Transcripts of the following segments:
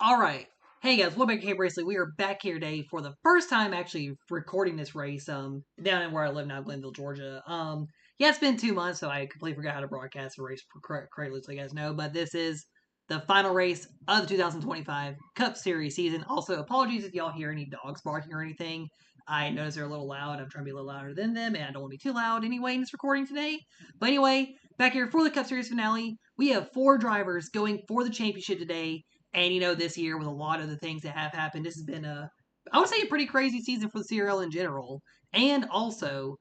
All right. Hey guys, welcome back to Cape Racing. We are back here today for the first time actually recording this race down in where I live now, Glenville, Georgia. Yeah, it's been 2 months, so I completely forgot how to broadcast a race correctly, so you guys know. But this is the final race of the 2025 Cup Series season. Also, apologies if y'all hear any dogs barking or anything. I notice they're a little loud. I'm trying to be a little louder than them, and I don't want to be too loud anyway in this recording today. But anyway, back here for the Cup Series finale, we have 4 drivers going for the championship today. And this year with a lot of the things that have happened, this has been I would say a pretty crazy season for the CRL in general. And also,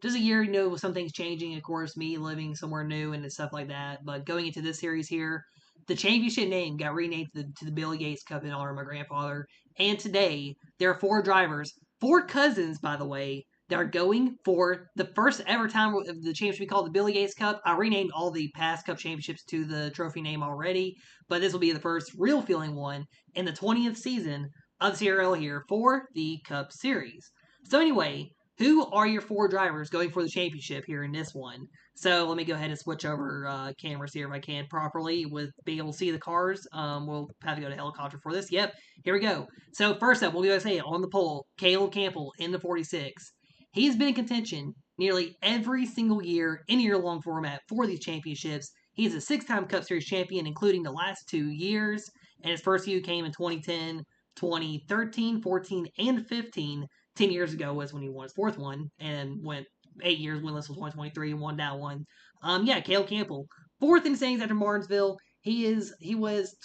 just a year, with some things changing. Of course, me living somewhere new and stuff like that. But going into this series here, the championship name got renamed to the Billy Gates Cup in honor of my grandfather. And today, there are 4 drivers, 4 cousins, by the way, that are going for the first ever time the championship we called the Billy Gates Cup. I renamed all the past Cup championships to the trophy name already, but this will be the first real feeling one in the 20th season of CRL here for the Cup Series. So anyway, who are your 4 drivers going for the championship here in this one? So let me go ahead and switch over cameras here if I can properly with being able to see the cars. We'll have to go to helicopter for this. Yep, here we go. So first up, we'll go say on the pole, Caleb Campbell in the 46. He's been in contention nearly every single year in a year-long format for these championships. He's a 6-time Cup Series champion, including the last 2 years, and his first few came in 2010, 2013, 14, and 15. 10 years ago was when he won his 4th one, and went 8 years winless was 2023 and won that one. Caleb Campbell, 4th in standings after Martinsville. He was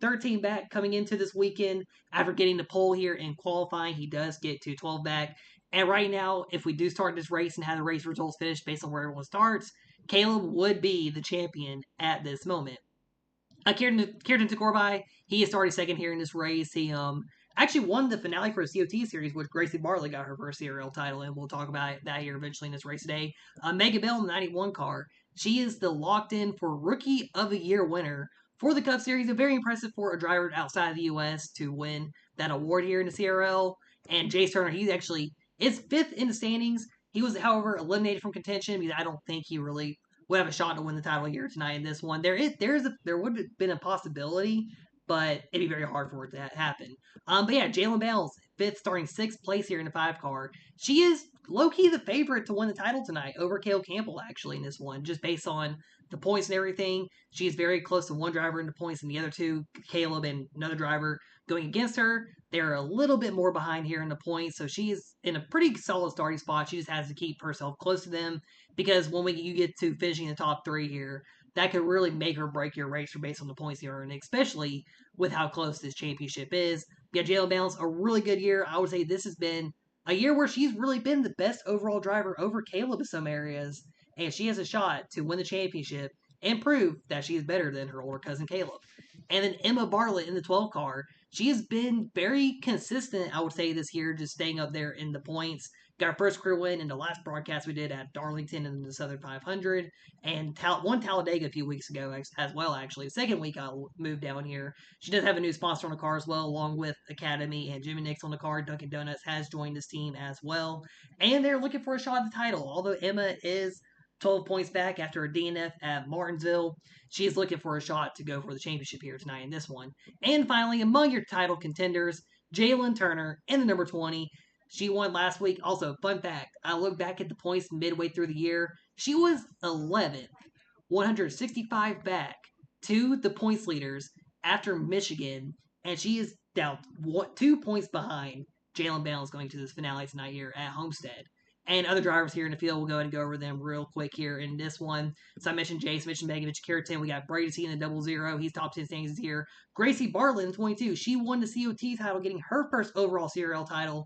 13 back coming into this weekend after getting the pole here in qualifying. He does get to 12 back. And right now, if we do start this race and have the race results finished based on where everyone starts, Caleb would be the champion at this moment. Kieran Takorbai, he is starting second here in this race. He actually won the finale for the COT series, which Gracie Bartlett got her first CRL title, and we'll talk about that here eventually in this race today. Megan Bell in the 91 car, she is the locked-in for Rookie of the Year winner for the Cup Series. Very impressive for a driver outside of the U.S. to win that award here in the CRL. And Jace Turner, he's actually is 5th in the standings. He was, however, eliminated from contention because I don't think he really would have a shot to win the title here tonight in this one. There would have been a possibility, but it'd be very hard for it to happen. But yeah, Jalen Bales, 5th, starting 6th place here in the 5 car. She is low-key the favorite to win the title tonight over Caleb Campbell, actually, in this one, just based on the points and everything. She is very close to one driver in the points, and the other 2, Caleb and another driver, going against her. They're a little bit more behind here in the points, so she's in a pretty solid starting spot. She just has to keep herself close to them, because when you get to finishing the top 3 here, that could really make or break your race based on the points you earn, especially with how close this championship is. Yeah, Jalen Balance, a really good year. I would say this has been a year where she's really been the best overall driver over Caleb in some areas, and she has a shot to win the championship and prove that she is better than her older cousin Caleb. And then Emma Bartlett in the 12 car, she has been very consistent, I would say, this year, just staying up there in the points. Got our first career win in the last broadcast we did at Darlington in the Southern 500, and won Talladega a few weeks ago as well, actually. Second week I moved down here. She does have a new sponsor on the car as well, along with Academy and Jimmy Nicks on the car. Dunkin' Donuts has joined this team as well, and they're looking for a shot at the title. Although Emma is 12 points back after a DNF at Martinsville, she is looking for a shot to go for the championship here tonight in this one. And finally, among your title contenders, Jalen Turner in the number 20. She won last week. Also, fun fact, I look back at the points midway through the year. She was 11th, 165 back to the points leaders after Michigan, and she is down 2 points behind Jalen Bales going to this finale tonight here at Homestead. And other drivers here in the field, we'll go ahead and go over them real quick here in this one. So I mentioned Jace, mentioned Begovic, Keratin. We got Brady C in the 00. He's top 10 standings here. Gracie Bartlett in 22. She won the COT title, getting her first overall CRL title.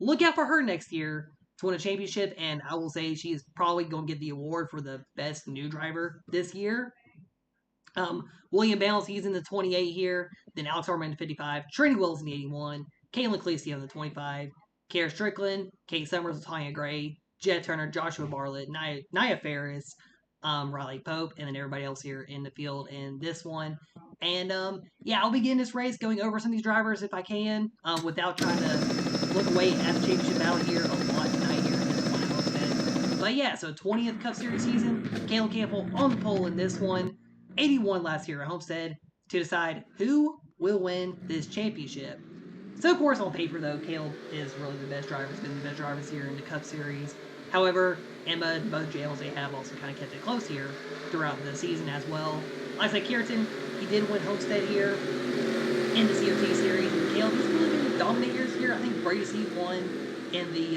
Look out for her next year to win a championship, and I will say she's probably going to get the award for the best new driver this year. William Bales, he's in the 28 here. Then Alex Harmon in the 55. Trinity Wells in the 81. Caitlin Cleese on the 25. Kara Strickland, Kate Summers, Tanya Gray, Jet Turner, Joshua Bartlett, Nia Ferris, Riley Pope, and then everybody else here in the field in this one. And I'll begin this race going over some of these drivers if I can, without trying to look away at the championship battle here a lot tonight here in this one at Homestead. But yeah, so 20th Cup Series season, Caleb Campbell on the pole in this one, 81 last year at Homestead to decide who will win this championship. So, of course, on paper, though, Caleb is really the best driver. He's been the best driver this year in the Cup Series. However, Emma and both jails they have also kind of kept it close here throughout the season as well. Like I said, Kierton, he did win Homestead here in the CRT Series. And Caleb, he's really been dominant years here. I think Brady C won in the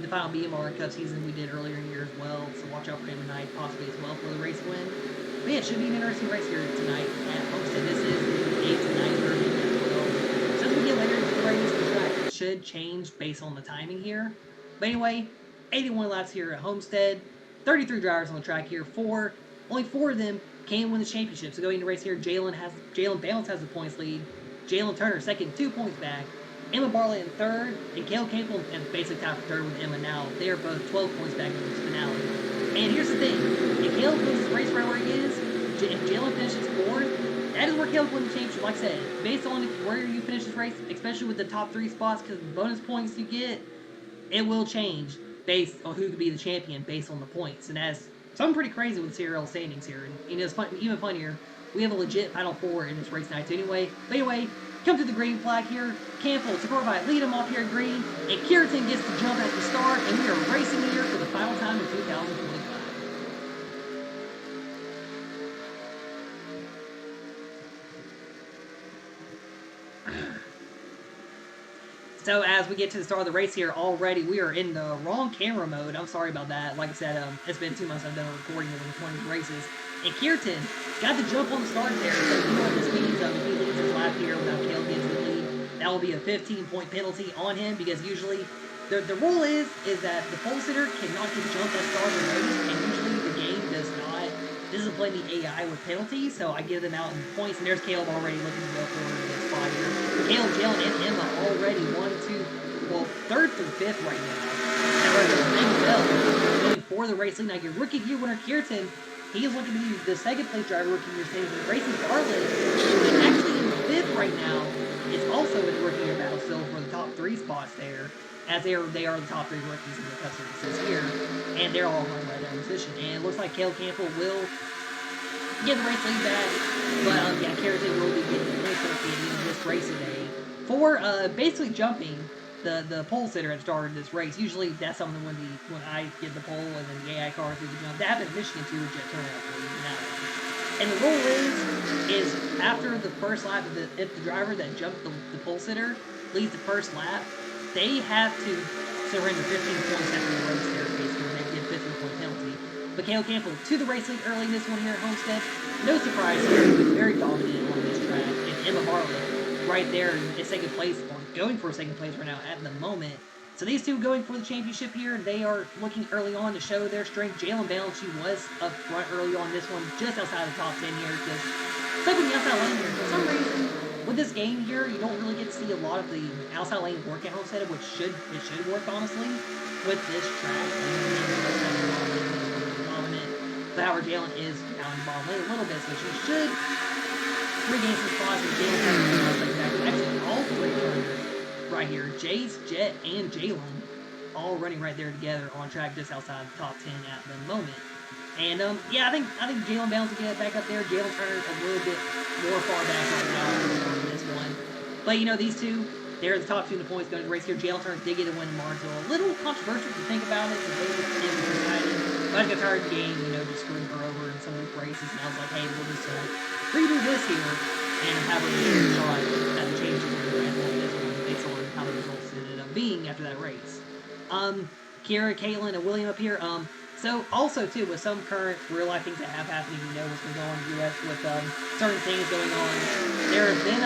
final BMR Cup season we did earlier in the year as well. So watch out for him tonight, possibly as well for the race win. But yeah, it should be an interesting race here tonight at Homestead. This is the 8 to 9:30 as well. So as we get later into the race, the track should change based on the timing here. But anyway, 81 laps here at Homestead. 33 drivers on the track here. Only 4 of them can win the championship. So going into the race here, Jalen Balance has the points lead. Jalen Turner second, 2 points back. Emma Barlett in third, and Caleb Campbell and basically tied for third with Emma now. They are both 12 points back in this finale. And here's the thing: if Caleb wins this race right where he is, if Jalen finishes fourth, that is where Caleb wins the championship. Like I said, based on where you finish this race, especially with the top 3 spots, because the bonus points you get, it will change based on who could be the champion based on the points. And that's something pretty crazy with CRL standings here. And it's fun, even funnier, we have a legit Final Four in this race tonight. Anyway, come to the green flag here. Campbell, Tagorvite lead him off here at green, and Kierton gets the jump at the start, and we are racing here for the final time in 2025. So as we get to the start of the race here already, we are in the wrong camera mode. I'm sorry about that. Like I said, it's been 2 months I've done a recording of the 20 races. And Kierton got the jump on the start there. So you know what this means. If he leads his lap here without Caleb getting the lead, that will be a 15-point penalty on him, because usually the rule is that the pole sitter cannot get jumped at the start of the race, and usually the game does not discipline the AI with penalties, so I give them out in points. And there's Caleb already looking to go for this spot here. Caleb, Jalen, and Emma already 3rd through 5th right now. However, going for the race lead. Now your rookie year winner Kierton, he is looking to be the 2nd place driver rookie year standings. Racing Bartlett, actually in 5th right now, is also in the rookie year battle still for the top 3 spots there, as they are the top 3 rookies in the Cup Series this year, and they're all running right down the position. And it looks like Caleb Campbell will get the race lead back, but yeah, Kierton will be getting the race at the end of this race today for basically jumping the pole sitter at the start of this race. Usually that's something when I get the pole and then the AI car through the jump. That happened in Michigan too, which I turned out for that one. And the rule is after the first lap, if the driver that jumped the pole sitter leads the first lap, they have to surrender 15 points after the race there, basically. They get a 15-point penalty. But Caleb Campbell to the race lead early in this one here at Homestead. No surprise here. He was very dominant on this track. And Emma Barlett right there in 2nd place, or going for 2nd place right now at the moment. So these two going for the championship here. They are looking early on to show their strength. Jalen Balance, she was up front early on this one, just outside the top 10 here, because stuck with the outside lane here. For some reason, with this game here, you don't really get to see a lot of the outside lane work at Homestead, which should work, honestly, with this track. But however, Jalen is down the bottom lane a little bit, so she should regain some spots. And Jalen actually all 3 runners right here, Jace, Jet, and Jalen, all running right there together on track just outside the top 10 at the moment. And yeah, I think Jalen Balance will get back up there. Jalen Turner a little bit more far back right now on this one. But you know, these two, they're the top 2 in the points going to the race here. Jalen Turner did get a win in Martinsville. A little controversial if you think about it, because they were in the deciding. But I got tired of the game, you know, just screwing her over in some of these races. And I was like, hey, we'll just redo this here and have a shot at the changes in the Grand Prix this one based on how the results ended up being after that race. Kira, Caitlin, and William up here. So also too, with some current real life things that have happened, you know what's been going on in the U.S. with certain things going on. There have been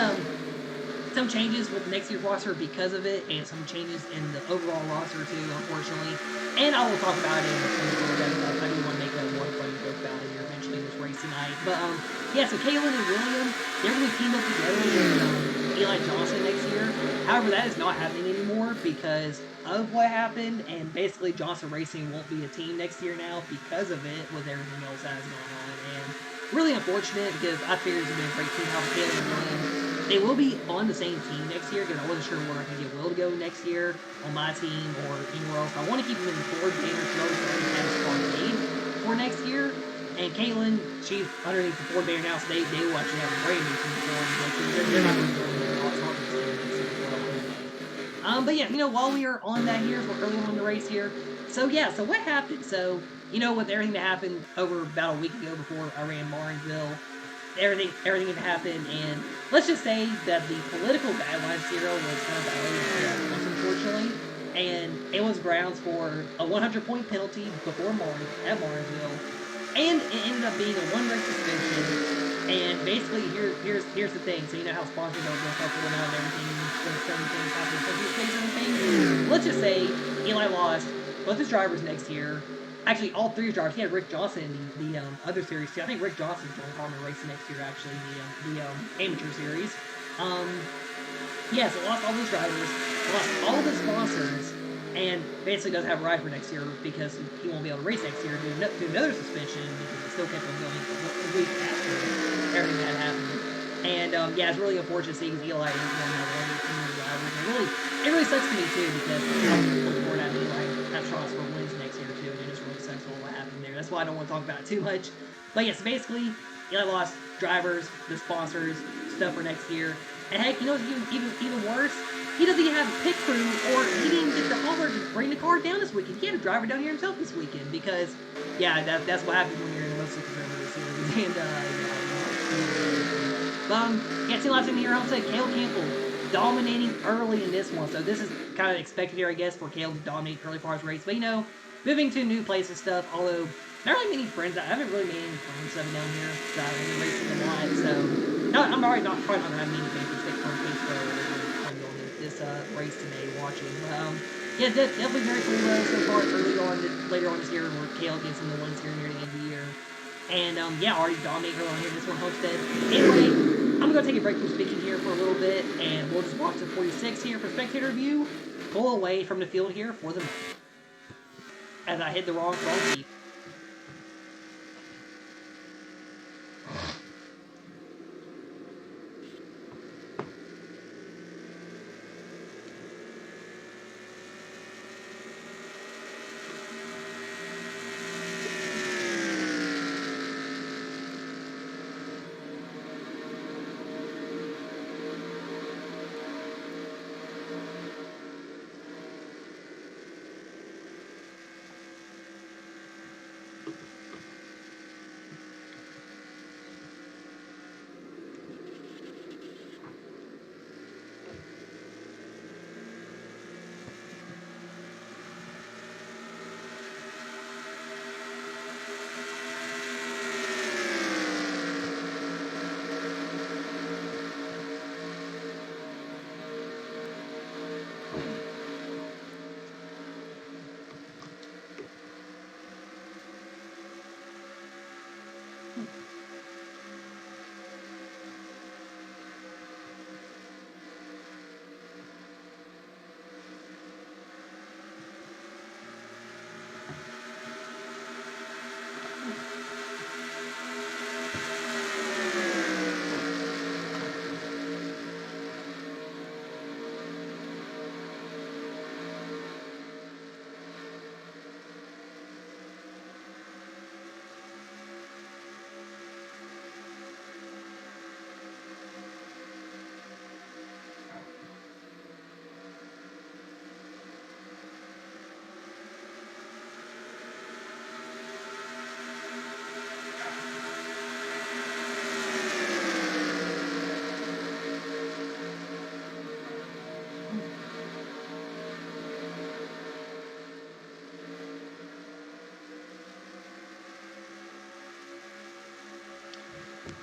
some changes with next year's roster because of it, and some changes in the overall roster too, unfortunately. And I will talk about it in a little bit. I do want to make one funny joke about it here eventually in this race tonight. But yeah, so Caitlin and William, they're going to team up together with Eli Johnson next year. However, that is not happening anymore because of what happened, and basically Johnson Racing won't be a team next year now because of it, with everything else that is going on. And really unfortunate, because I figured it would be a great team out of Caleb and William. They will be on the same team next year, because I wasn't sure where I could get Will to go next year on my team or anywhere else. I want to keep him in the Ford Banner show, so I can have a spot made for next year. And Caitlin, she's underneath the Ford banner now, so they will actually have a brand new team for them. They're not going to join the but yeah, while we are on that here, we're early on in the race here. So yeah, so what happened? So, with everything that happened over about a week ago before I ran Martinsville, everything had happened, and let's just say that the political guidelines CRL was kind of violated unfortunately, and it was grounds for a 100-point penalty before at Martinsville, and it ended up being a one-race suspension. And basically, here's the thing. So you know how sponsors are going to start pulling out and everything, when certain things happen, so here's the thing. Let's just say Eli lost both his drivers next year. Actually, all three drivers. He had Rick Johnson in the other series too. I think Rick Johnson's going to Harmon racing next year. Actually, the amateur series. Yeah, so lost all those drivers, lost all the sponsors, and basically doesn't have a ride for next year because he won't be able to race next year due to another suspension because he still kept on going a week after everything that happened. And yeah, it's really unfortunate seeing Eli is going to have one of the drivers. It really sucks to me too because I'm looking forward to having Eli have shots for wins next year too, and it just really sucks all what happened there. That's why I don't want to talk about it too much. But yes, basically, Eli lost drivers, the sponsors, stuff for next year. And heck, what's even worse? He doesn't even have a pit crew, or he didn't even get the hauler to bring the car down this weekend. He had a driver down here himself this weekend because, yeah, that's what happens when you're in the most conservative series. And yeah, 2 laps in here. Homestead, Caleb Campbell dominating early in this one, so this is kind of expected here, I guess, for Caleb to dominate early part of the race. But moving to a new place and stuff. Although not really many friends. I haven't really made any friends down here. So I've been racing a lot. So no, I'm probably not gonna have many fans on Facebook on this race today watching. Yeah, definitely very cool so far. Later on this year, where Caleb gets some of the wins here near the end of the year. And yeah, already dominating early on here. This one, Homestead. Anyway, I'm gonna take a break from speaking here for a little bit, and we'll just watch the 46 here for spectator view. Pull away from the field here for the as I hit the wrong key.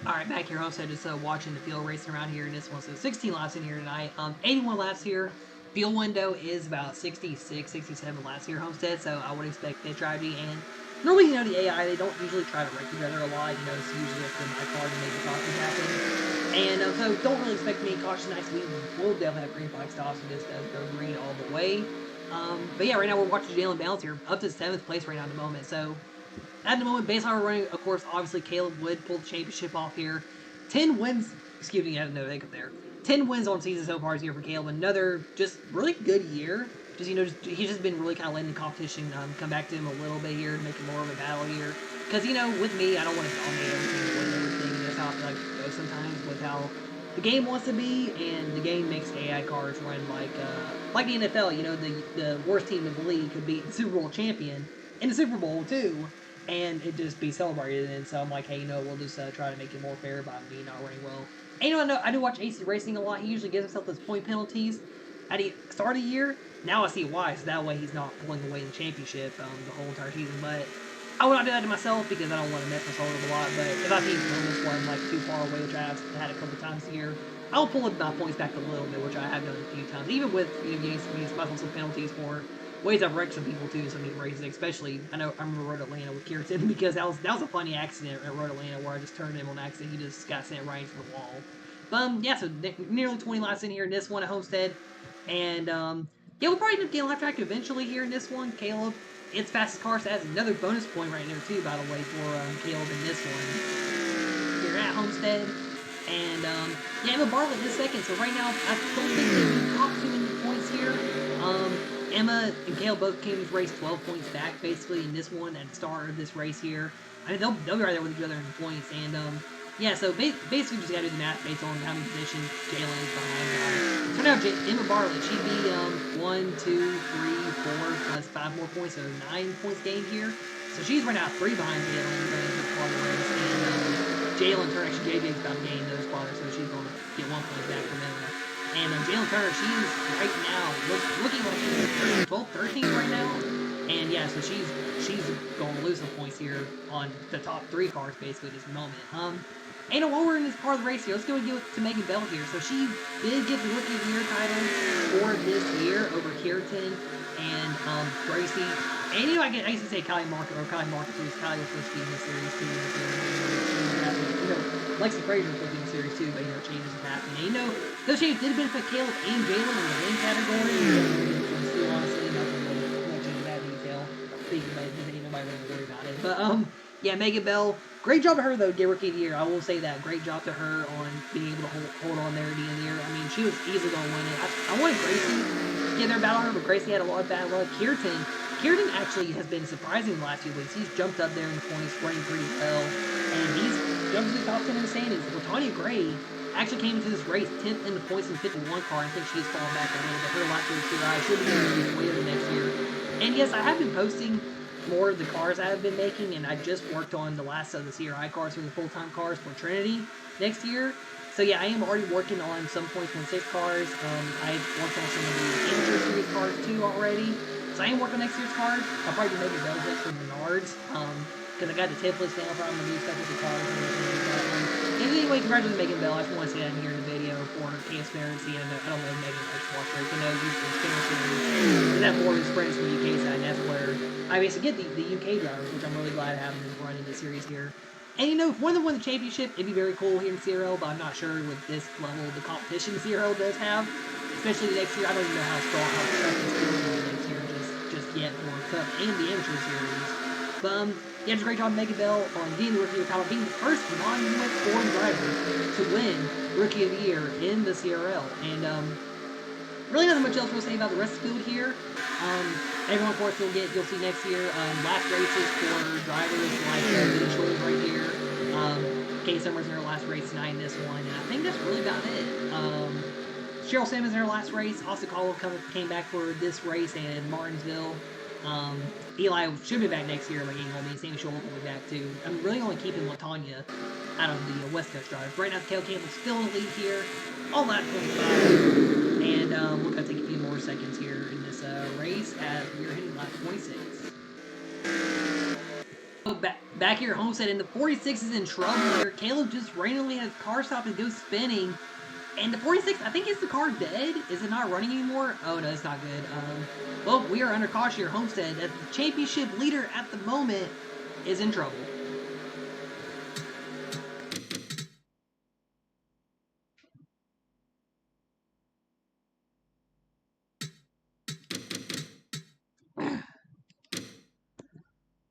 Alright, back here, Homestead, just watching the field racing around here in this one. So 16 laps in here tonight. 81 laps here. Field window is about 66, 67 laps here, Homestead, so I would expect that driving. And normally, the AI, they don't usually try to wreck together a lot. It's usually up to my car to make the cautions happen. And so don't really expect me caution next week. We'll definitely have green flag stops and just go green all the way. But yeah, right now we're watching Jalen Bounce here, up to 7th place right now at the moment. So at the moment, based on our running, of course, obviously Caleb would pull the championship off here. 10 wins, excuse me, I had no hiccup there. 10 wins on season so far this year for Caleb. Another just really good year. He's just been really kind of letting the competition come back to him a little bit here, make it more of a battle here. Because, you know, with me, I don't want to dominate everything, win everything. That's how I feel like it goes sometimes with how the game wants to be, and the game makes AI cards run like the NFL. You know, the worst team in the league could beat the Super Bowl champion in the Super Bowl too, and it just be celebrated. And so I'm like, hey, you know, we'll just try to make it more fair by me not running well. And you know, I do watch AC Racing a lot. He usually gives himself those point penalties at the start of the year. Now I see why. So that way he's not pulling away the championship the whole entire season. But I would not do that to myself because I don't want to mess myself up a lot. But if I see moments where I'm like too far away, which I have had a couple times here, I'll pull my points back a little bit, which I have done a few times. Even with getting myself some penalties for ways I've wrecked some people too, some of these races. Especially I remember Road Atlanta with Kirsten because that was a funny accident at Road Atlanta where I just turned him on accident. He just got sent right into the wall. But yeah, so nearly 20 laps in here in this one at Homestead, and yeah, we'll probably end up getting lap track eventually here in this one. Caleb, its fastest car, so that's another bonus point right there too, by the way, for Caleb in this one. Here at Homestead. And yeah, Emma Bartlett is second. So right now, I don't think they're top two in the points here. Emma and Caleb both came to this race 12 points back, basically, in this one at the start of this race here. I mean, they'll be right there with each other in the points. And yeah, so basically just got to do the math based on how many positions Jalen is behind. So now Emma Bartlett, she'd be 1, 2, 3, 4 plus 5 more points, so 9 points gained here. So she's right now 3 behind Jalen going into the part of the race. And Jalen Turner, actually JJ's about to gain those spotters, so she's going to get 1 point back from Emma. And Jalen Turner, she's right now looking like she's 12, 13 right now. And yeah, so she's going to lose some points here on the top 3 cars basically at this moment. And while we're in this part of the race here, let's go and give it to Megan Bell here. So she did get the Rookie of the Year title for this year over Kirsten and Gracie. And you know, I guess to say Kylie Market too. Kylie was supposed to be in the series too. You know, Lexi Frazier was supposed to be in the series too, but you know, changes have happened. And you know, those changes did benefit Caleb and Jalen in the win category. Honestly, not going to go much into that detail. Speaking about it, ain't nobody really worry about it. But yeah, Megan Bell, great job to her though, get Rookie of the Year. I will say that. Great job to her on being able to hold on there at the end of the year. I mean, she was easily going to win it. I wanted Gracie to get there battle her, but Gracie had a lot of bad luck. Kirsten actually has been surprising the last few weeks. He's jumped up there in the points, running pretty well, and he's jumped to the top 10 in the standings. Latanya Gray actually came into this race 10th in the points in the 51 car. I think she's fallen back a little bit. Her last race here, I should be doing later next year. And yes, I have been posting more of the cars I have been making, and I just worked on the last of the CRI cars for the full-time cars for Trinity next year. So yeah, I am already working on some points 16 cars. I've worked on some of the amateur series cars too already. So I am working on next year's cars. I'll probably be making those next for Menards. Because I got the templates down for I'm going to do stuff with the cars and everything like that. And anyway, congratulations Megan Bell. I just want to say that here in the video for transparency. And I don't know if Megan likes to watch race. I know you can spin and that more experience from the UK side, and that's where I basically get the UK drivers, which I'm really glad to have them running the series here. And you know, if one of them won the championship, it'd be very cool here in CRL, but I'm not sure with this level of the competition CRL does have. Especially next year, I don't even know how strong, how tough this field will be next year just yet for Cup and the amateur series. But yeah, it's a great job Megan Bell on getting the Rookie of the Year title, being the first non-US foreign driver to win Rookie of the Year in the CRL. And really nothing much else to say about the rest of the field here. Everyone, of course, you'll see next year last races for drivers like Vinny Scholes right here. Kay Summers in her last race tonight in this one, and I think that's really about it. Cheryl Simmons in her last race. Austin Caldwell came back for this race and Martinsville. Eli should be back next year, but he ain't gonna be. Sammy Scholes will be back too. I'm really only keeping Latanya out of the West Coast drivers. Right now, Caleb Campbell's still in the lead here. All that 25. And we're going to take a few more seconds here in this race as we're hitting lap 26. So back here at Homestead, and the 46 is in trouble here. Caleb just randomly has car stop and goes spinning. And the 46, I think, is the car dead? Is it not running anymore? Oh, no, it's not good. Well, we are under caution here, Homestead. The championship leader at the moment is in trouble.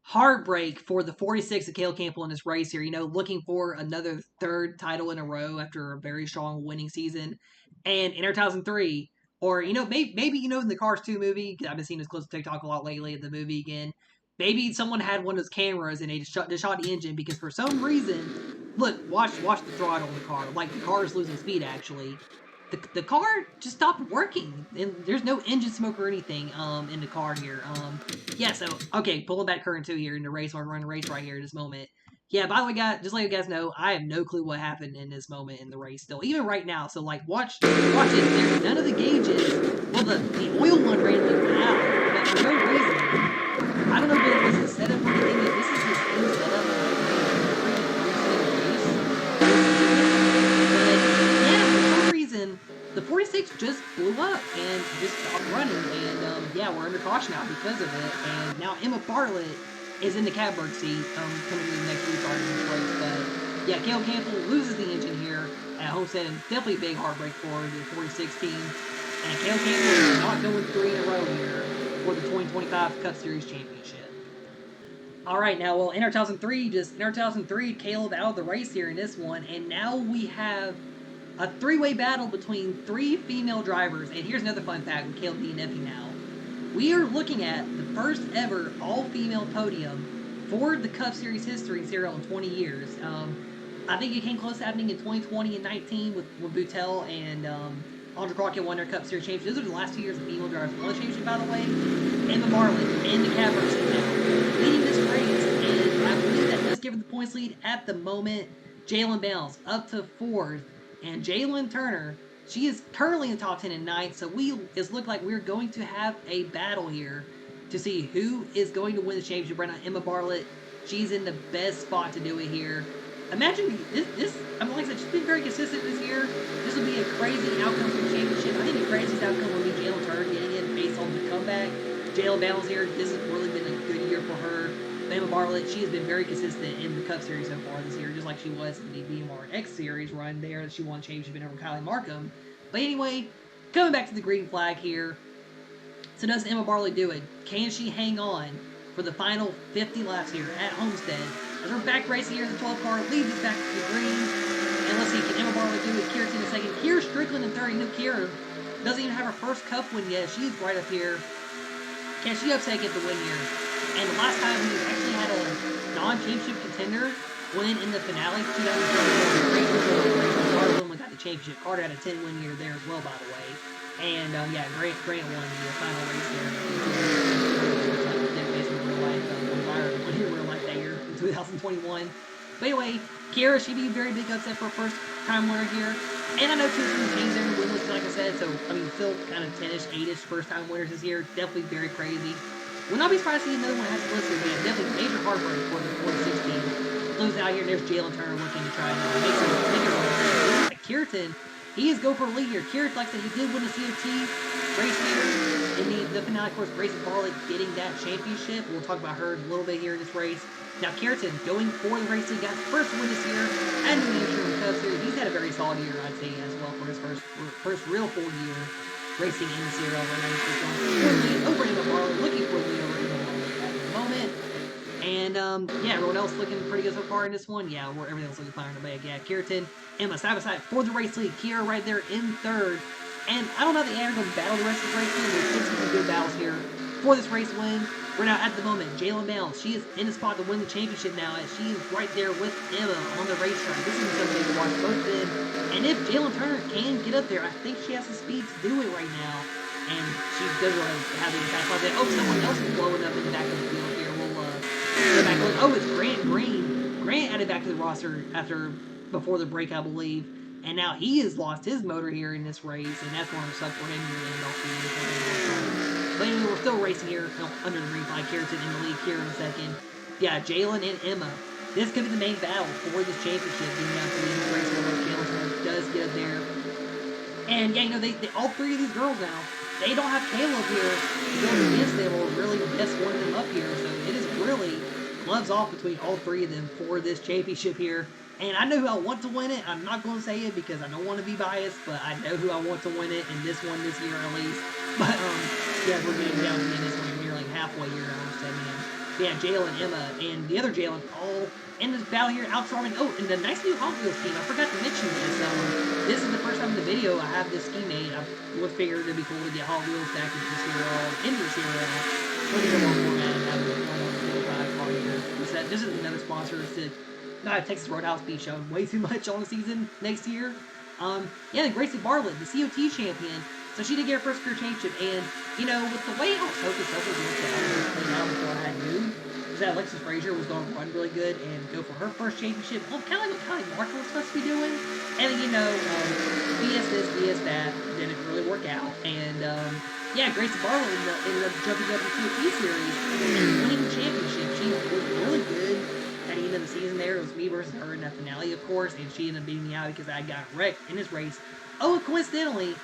Heartbreak for the 46 of Caleb Campbell in this race here. You know, looking for another 3rd title in a row after a very strong winning season. And NR2003, or, you know, maybe you know, in the Cars 2 movie, because I've been seeing this close to TikTok a lot lately, the movie again. maybe someone had one of those cameras and they just shot the engine because for some reason, look, watch the throttle in the car. Like the car is losing speed actually. The car just stopped working and there's no engine smoke or anything in the car here. Yeah, so okay, pulling back current 2 here in the race. We're running a race right here in this moment. Yeah, by the way, guys, just let you guys know, I have no clue what happened in this moment in the race still, even right now. So like watch it. There's none of the gauges. Well, the oil one randomly went out, but for no reason. I don't know if it was a setup or anything, if this is his new setup, but yeah, for some reason, the 46 just blew up and just stopped running, and yeah, we're under caution now because of it, and now Emma Bartlett is in the catbird seat, coming to the next restart in this race, but yeah, Cale Campbell loses the engine here at Homestead, and definitely a big heartbreak for the 46 team, and Cale Campbell is not going 3 in a row here for the 2025 Cup Series Championship. All right, now, well, NR2003 Caleb out of the race here in this one, and now we have a three-way battle between 3 female drivers. And here's another fun fact with Caleb being Effie now. We are looking at the first ever all-female podium for the Cup Series history in CRL in 20 years. I think it came close to happening in 2020 and 19 with Boutel and Andre Crockett won their Cup Series championship. Those are the last 2 years of female drivers won the championship, by the way. Emma Bartlett in the catbird seat now, leading this race, and I believe that does give her the points lead at the moment. Jalen Bales up to 4th, and Jalen Turner, she is currently in the top 10 and 9th, so it looks like we're going to have a battle here to see who is going to win the championship right now. Emma Bartlett, she's in the best spot to do it here. Imagine this. I mean, like I said, she's been very consistent this year. This will be a crazy outcome for the championship. I think the craziest outcome will be Jalen Turner getting in based on the comeback. Jalen Bales here. This has really been a good year for her. Emma Bartlett, she has been very consistent in the Cup Series so far this year, just like she was in the BMR X Series run there. She won the championship over Kylie Markham. But anyway, coming back to the green flag here. So does Emma Bartlett do it? Can she hang on for the final 50 laps here at Homestead? As we're back racing here in the 12 car, leads us back to the green. And let's see, can Emma Bartlett do it? Kira's in a second. Kira Strickland in 30. No, Kira doesn't even have her first cup win yet. She's right up here. Can she upset get the win here? And the last time we actually had a non-championship contender win in the finale, 2020, Carter Woodland got the championship. Carter had a 10-win year there as well, by the way. And yeah, Grant won the final race there. Real life that year in 2021. But anyway, Kira, she'd be a very big upset for a first time winner here. And I know two of them changed their win list, like I said, so I mean, still kind of 10-ish, 8-ish first time winners this year. Definitely very crazy. Would not be surprised to see another one has to list here, but yeah, definitely major heartbreak for the 416. Lose out here, there's Jalen Turner looking to try and make some run. Kiritan, he is go for a lead here. Kiritan, like I said, he did win the COT race here in the finale, of course, Grayson Bartlett getting that championship. We'll talk about her a little bit here in this race. Now, Kiritan going for the race, he got his first win this year at New Hampshire in the Cup Series. He's had a very solid year, I'd say, as well, for his first real full year racing in the CRL. Right now, he's going over Emma Bartlett, looking for the lead over Emma Bartlett at the moment. And yeah, everyone else looking pretty good so far in this one. Yeah, everything else looking fine in the bag. Yeah, Kiritan, Emma side by side for the race lead. Kira right there in 3rd. And I don't know if the Anna going to battle the rest of the race win. There's been some good battles here for this race win. We're now at the moment. Jalen Bales, she is in the spot to win the championship now, as she is right there with Emma on the racetrack. This is something to watch both of them. And if Jalen Turner can get up there, I think she has the speed to do it right now. And she does really have the impact like that. Oh, someone else is blowing up in the back of the field here. We'll go back. Oh, it's Grant Green. Grant added back to the roster before the break, I believe. And now he has lost his motor here in this race, and that's going to suck for him here in the But anyway, we're still racing here under the green flag. Kiritan in the lead here in a second. Yeah, Jalen and Emma. This could be the main battle for this championship. Getting down to the race where Jalen Turner does get up there. And yeah, you know, they all 3 of these girls now, they don't have Caleb here to go against them or really best one of them up here. So it is really gloves off between all 3 of them for this championship here. And I know who I want to win it. I'm not going to say it because I don't want to be biased, but I know who I want to win it, and this one this year at least. But, yeah, we're getting down to the end of this one. We're like halfway here, I would say, man. Yeah, Jalen, Emma, and the other Jalen all in this battle here, outstorming. Oh, and the nice new Hot Wheels scheme. I forgot to mention this. This is the first time in the video I have this scheme made. I would figure it'd be cool to get Hot Wheels back into the CRL, into the CRL. Put it in one format and have it Homestead. This is another sponsor to not have Texas Roadhouse be shown way too much on the season next year. Yeah, and Gracie Bartlett, the COT champion. So she did get her first career championship, and with the way how Soka's stuff was played out before I had moved, is that Alexis Frazier was going to run really good and go for her first championship. Well, kind of like what Kylie Marshall was supposed to be doing. And then, BS this, BS that, didn't really work out. And, yeah, Gracie Barlow ended up jumping up in the COP series and winning the championship. She was really good at the end of the season there. It was me versus her in that finale, of course, and she ended up beating me out because I got wrecked in this race. Oh, coincidentally,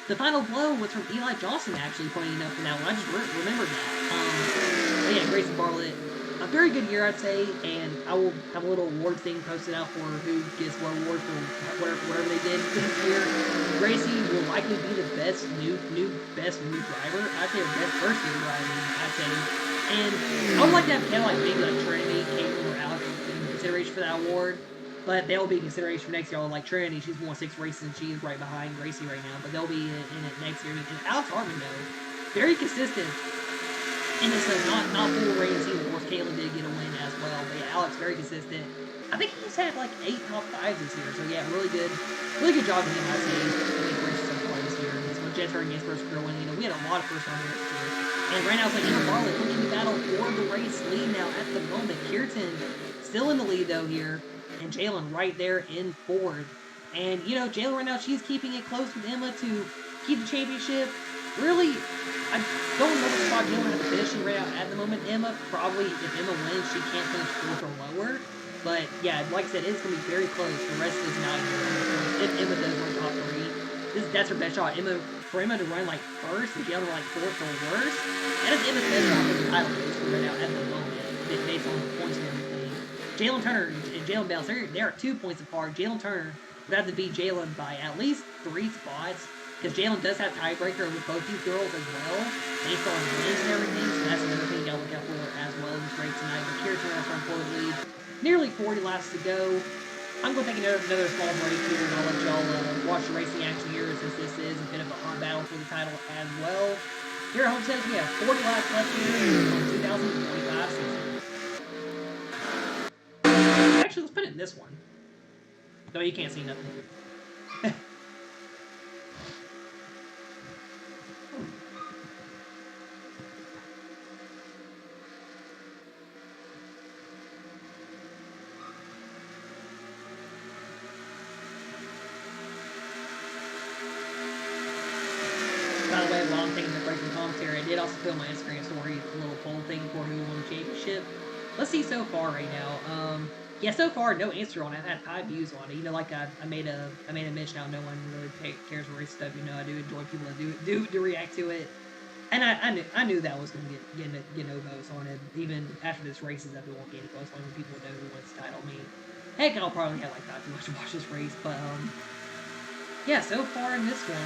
the final blow was from Eli Johnson, actually, funny enough, in that one. I just remembered that. But yeah, Gracie Bartlett, a very good year, I'd say, and I will have a little award thing posted out for who gets what award for whatever they did this year. Gracie will likely be the best new driver. I'd say her best first year driver, I'd say. And I would like to have kind of like maybe like Trinity, Caitlin, or Alex in consideration for that award. But they'll be in consideration for next year. Like Trinity, she's won 6 races and she's right behind Gracie right now. But they'll be in it next year. And Alex Hartman, though, very consistent. And it's not full rating season. Of course, Caitlin did get a win as well. But yeah, Alex, very consistent. I think he's had like 8 top 5s this year. So yeah, really good job to him, I'd say. Races so far this year. And so Jet turning his first career win. We had a lot of first round here this year. And right now it's like Barlett looking to battle for the race lead now at the moment. Kierton still in the lead though here. And Jalen right there in 4th. And Jalen right now, she's keeping it close with Emma to keep the championship. Really, I don't know what spot Jalen has finishing right now at the moment. Emma, probably, if Emma wins, she can't finish 4th or lower. But, yeah, like I said, it's going to be very close. The rest is not here. If Emma does run top 3, that's her best shot. For Emma to run, like, 1st, and Jalen run, like, 4th or worse, that is Emma's best shot for the title race right now at the moment, based on the points and everything. Jalen Turner and Jalen Bells, they are 2 points apart. Jalen Turner would have to beat Jalen by at least 3 spots. Because Jalen does have tiebreaker with both these girls as well, based on wins and everything, so that's another thing you gotta look out for as well in this race tonight. But Kierton on front for the lead. Nearly 40 laps to go. I'm going to take another small break here, and I'll let y'all watch the racing action here, since this is a bit of a hot battle for the title as well. Here at Homestead, we have 40 laps left here on the 2025 season. Actually, let's put it in this one. No, you can't see nothing. By the way, while I'm taking the break from commentary, I did also put on my Instagram story a little poll thing for who won the championship. Let's see so far right now. Yeah, so far no answer on it. I've had 5 views on it. Like I made a mention how no one really cares for race stuff. I do enjoy people that do react to it. And I knew that was going to get no votes on it. Even after this race is up, it won't get any votes on when people know who wins the title. I mean, heck, I'll probably have like not too much to watch this race, but yeah, so far in this one,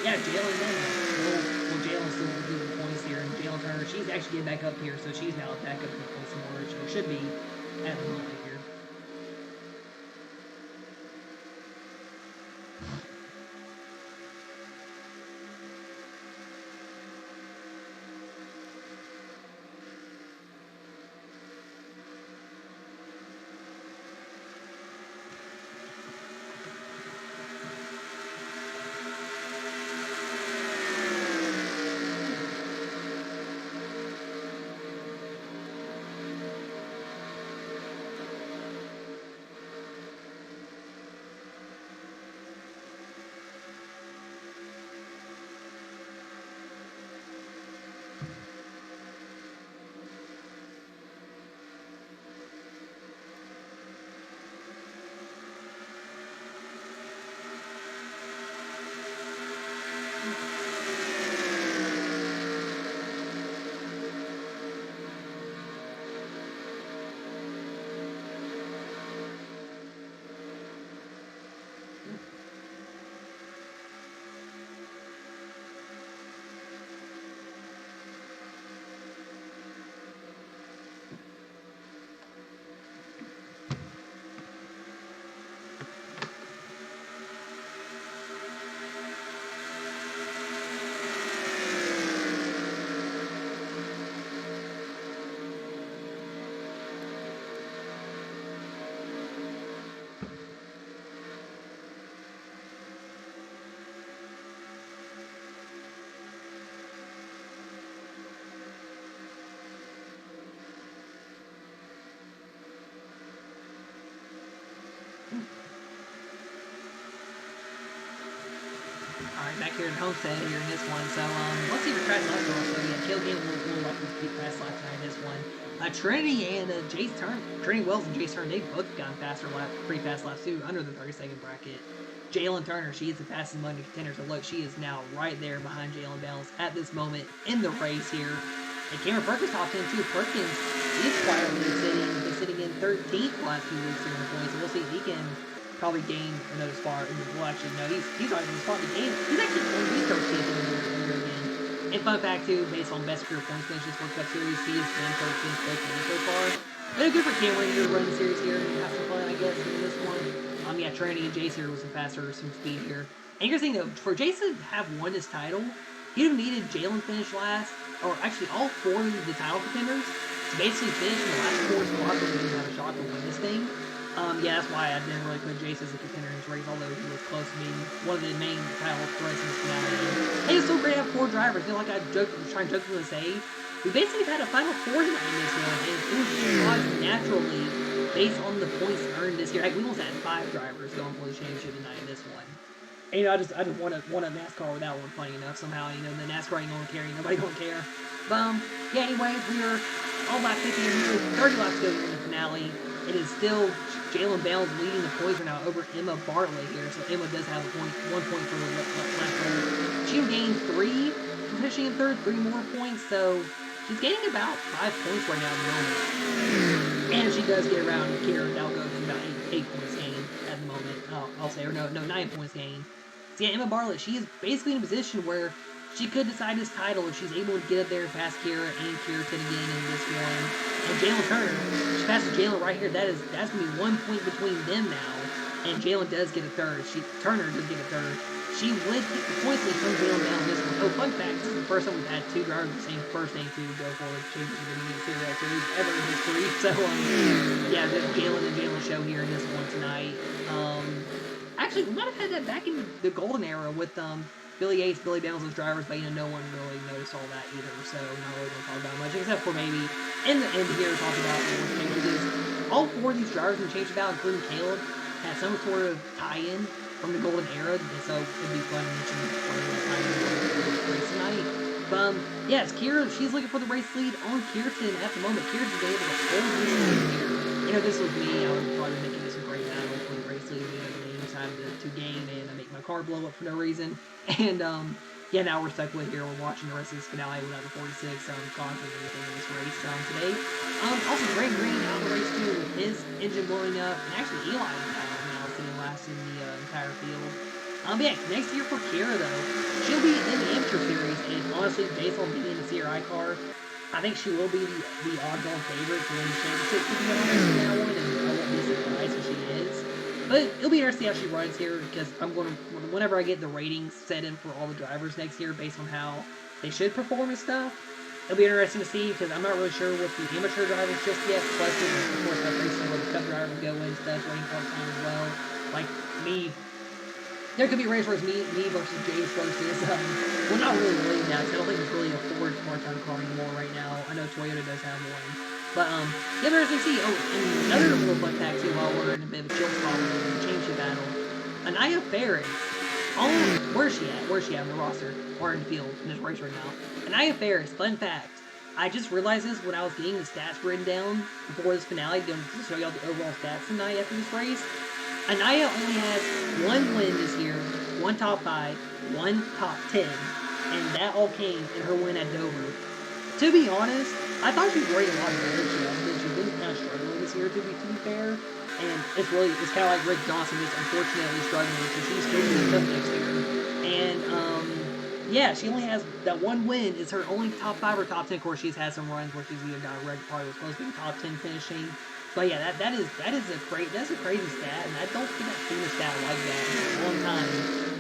yeah, Jalen Jalen's still leading the points here, and Jalen Turner, she's actually getting back up here, so she's now back up in the points more, or should be at the moment here. Alright, back here at Homestead here in this one. So, let's see if we crash last one. So, yeah, Kill Game will likely beat fast lap tonight in this one. Trinity and Jace Turn, Trinity Wells and Jace Turn, they've both gotten faster lap, pretty fast laps too, under the 30-second bracket. Jalen Turner, she is the fastest among the contenders. So, look, she is now right there behind Jalen Balance at this moment in the race here. And Cameron Perkins top 10 too. Perkins is quietly sitting in 13th last 2 weeks here in the points. So, we'll see if he can probably gain another spot. Well, actually, no, he's already in the spot to gain. He's actually going to be 13th in the year again. And fun fact, too, based on best career points finishes World Cup Series, he has been 13th place so far. But good for Cameron here running the series here and have some fun, I guess, in this one. Yeah, Trinity and Jace here with some faster, some speed here. And here's the thing, though, for Jace to have won this title, he'd have needed Jalen finish last, or actually all 4 of the title contenders to basically finish in the last 4 spots so we didn't have a shot to win this thing. Yeah, that's why I didn't really put Jace as a contender in this race, although he was close to being one of the main title threats in this finale. And it's so great to have 4 drivers. You know, like I was trying to jokingly say, we basically had a final 4 tonight in this one, and it was just naturally based on the points earned this year. Heck, we almost had 5 drivers going for the championship tonight in this one. And, you know, I just want a NASCAR without one funny enough somehow. You know, the NASCAR ain't gonna care, nobody gonna care. But yeah, anyway, we are all lap 50 and here, 30 laps to go in the finale. It is still Jalen Bales leading the points right now over Emma Bartlett here. So Emma does have a point, 1 point for the lap roll. She gained 3 for finishing in third, 3 more points. So she's gaining about 5 points right now at the moment. And she does get around Kira Dalgo to about 8 points gained at the moment. I'll say, or no, 9 points gained. So yeah, Emma Bartlett, she is basically in a position where she could decide this title if she's able to get up there and pass Kira and Kiritan again in this one. And Jalen Turner, she passes Jalen right here. That's gonna be 1 point between them now. And Jalen does get a third. Turner does get a third. She would get the points lead from Jalen down this one. Oh, fun fact, this is the first time we've had 2 drivers with the same first name to go for the championship in the CRL series ever in history. So, yeah, the Jalen and Jalen show here in this one tonight. Actually, we might have had that back in the golden era with Billy Yates, Billy Bales as drivers, but you know, no one really noticed all that either, so not really going to talk about much, except for maybe in the end here talking about what changes. All 4 of these drivers we changed about, including Caleb, had some sort of tie-in from the golden era, and so it'd be fun to mention part of that tie-in for the race tonight. But yeah, it's Kira. She's looking for the race lead on Kirsten at the moment. Kira's been able to hold this lead here. You know, this was me. I would probably be making this a great battle for the race lead. You know, the time to gain, and I make my car blow up for no reason. And yeah, now we're stuck with here. We're watching the rest of this finale without the 46 causing anything in this race today. Also, Greg Green out of the race too with his engine blowing up, and actually Eli now sitting last in the entire field. Yeah, next year for Kira though, she'll be in the amateur series, and honestly, based on being in the CRI car, I think she will be the oddball favorite to win the championship from now on, and I won't be surprised if she is. But it'll be interesting to see how she runs here, because I'm going to, whenever I get the ratings set in for all the drivers next year based on how they should perform and stuff, it'll be interesting to see, because I'm not really sure with the amateur drivers just yet, plus of course that racing where the cup drivers go in stuff, rating part time as well. Like me, there could be a race where it's me versus James versus, well, not really now, because I don't think it's really a Ford part-time car anymore right now. I know Toyota does have one. But, yeah, there's to see. Oh, and another little fun fact, too, while we're in a bit of a chill spot with the championship battle. Anaya Ferris, where's she at on the roster, or in the field, in this race right now? Anaya Ferris, fun fact. I just realized this when I was getting the stats written down before this finale, to show y'all the overall stats tonight after this race. Anaya only has 1 win this year, 1 top 5, 1 top 10, and that all came in her win at Dover. To be honest, I thought she was rated a lot better than she has been. She's been kind of struggling this year, to be fair, and it's kind of like Rick Johnson, just unfortunately struggling, so she's still doing tough next year. And, yeah, she only has that 1 win. It's her only top 5 or top 10. Of course, she's had some runs where she's either got a red card or was supposed to be top 10 finishing. But yeah, that's a crazy stat, and I don't think I've seen a stat like that in a long time.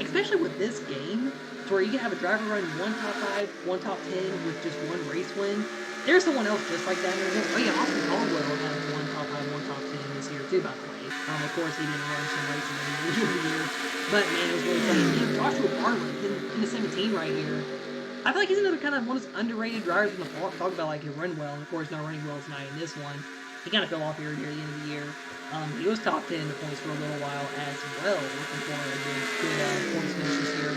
Especially with this game, to where you can have a driver run 1 top 5, 1 top 10 with just 1 race win. There's someone else just like that. Oh yeah, Austin Caldwell has 1 top 5, 1 top 10 this year too, by the way. Of course, he didn't run some races in the year, but man, it was really funny. And Joshua Bartlett in the 17 right here. I feel like he's another kind of one of those underrated drivers in the fall. Talk about like he run well, and of course not running well tonight in this one. He kind of fell off here near the end of the year. He was top 10 in the points for a little while as well, looking for a good points finish this year.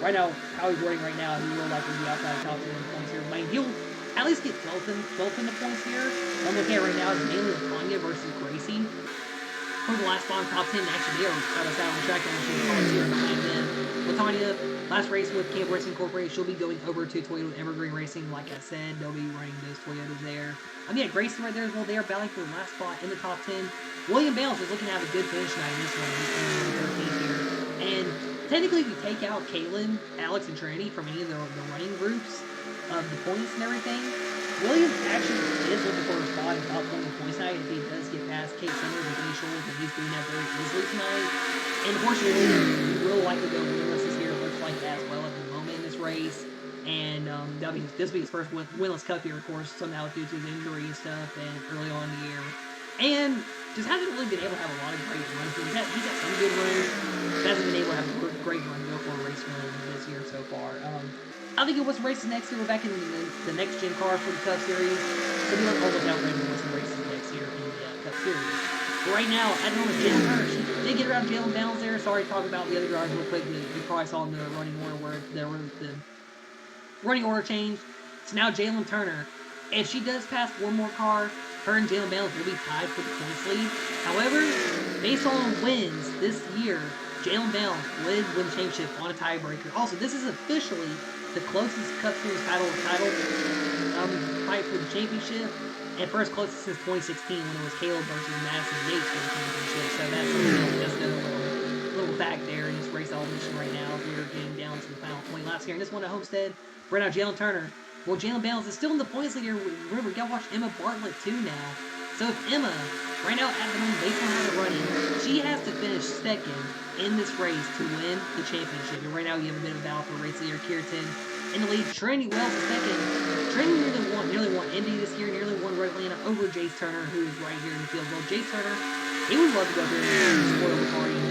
right now, how he's running right now, he will likely be outside the top 10 points here. But he'll at least get 12th in the points here. What I'm looking at right now is mainly Tanya versus Gracie. For the last spot, top 10, actually, they are out of on the track and she's here behind them. Latanya, last race with Camp Racing Incorporated, she'll be going over to Toyota Evergreen Racing. Like I said, they'll be running those Toyotas there. Yeah, Gracie right there as well. They are battling for the last spot in the top 10. William Bales is looking to have a good finish tonight in this one. He's coming 13th here. And technically, if you take out Kaylin, Alex, and Trinity from any of the running groups of the points and everything, Williams actually is looking for a spot in top 20 points tonight if he does get past Kate Summers and Denny Scholes, and he's doing that very easily tonight. And unfortunately, he will likely go winless this year. It looks like that as well at the moment in this race. And this will be his first winless cup year, of course, somehow due to his injury and stuff, and early on in the year. And just hasn't really been able to have a lot of great runs. He's got some good runs, but hasn't been able to have a great run go for a race win this year so far. I think it was races next year. We're back in the next gen car for the Cup Series. So we don't almost out ready to some races next year in the Cup Series. But right now, at the moment, Jalen Turner, she did get around Jalen Downs there. Sorry to talk about the other drivers real quick. You probably saw in the running order where there was the running order change. So now Jalen Turner, if she does pass one more car, her and Jalen Downs will be tied for the points lead. However, based on wins this year, Jalen Downs would win the championship on a tiebreaker. Also, this is officially the closest Cup Series title fight for the championship, and first closest since 2016 when it was Caleb versus Madison Yates for the championship. So that's another little fact there in this race mission right now. We're getting down to the final 20 laps here in this one at Homestead. Right now, Jalen Turner. Well, Jalen Downs is still in the points leader. Remember, we gotta watch Emma Bartlett too now. So if Emma, right now at the moment, based on how they're running, she has to finish second in this race to win the championship. And right now, you have a bit of a battle for race leader Kirtan in the lead. Trinity Wells is second. Trinity nearly won Indy this year, nearly won Red Atlanta over Jace Turner, who is right here in the field. Well, Jace Turner, he would love to go here and spoil the party and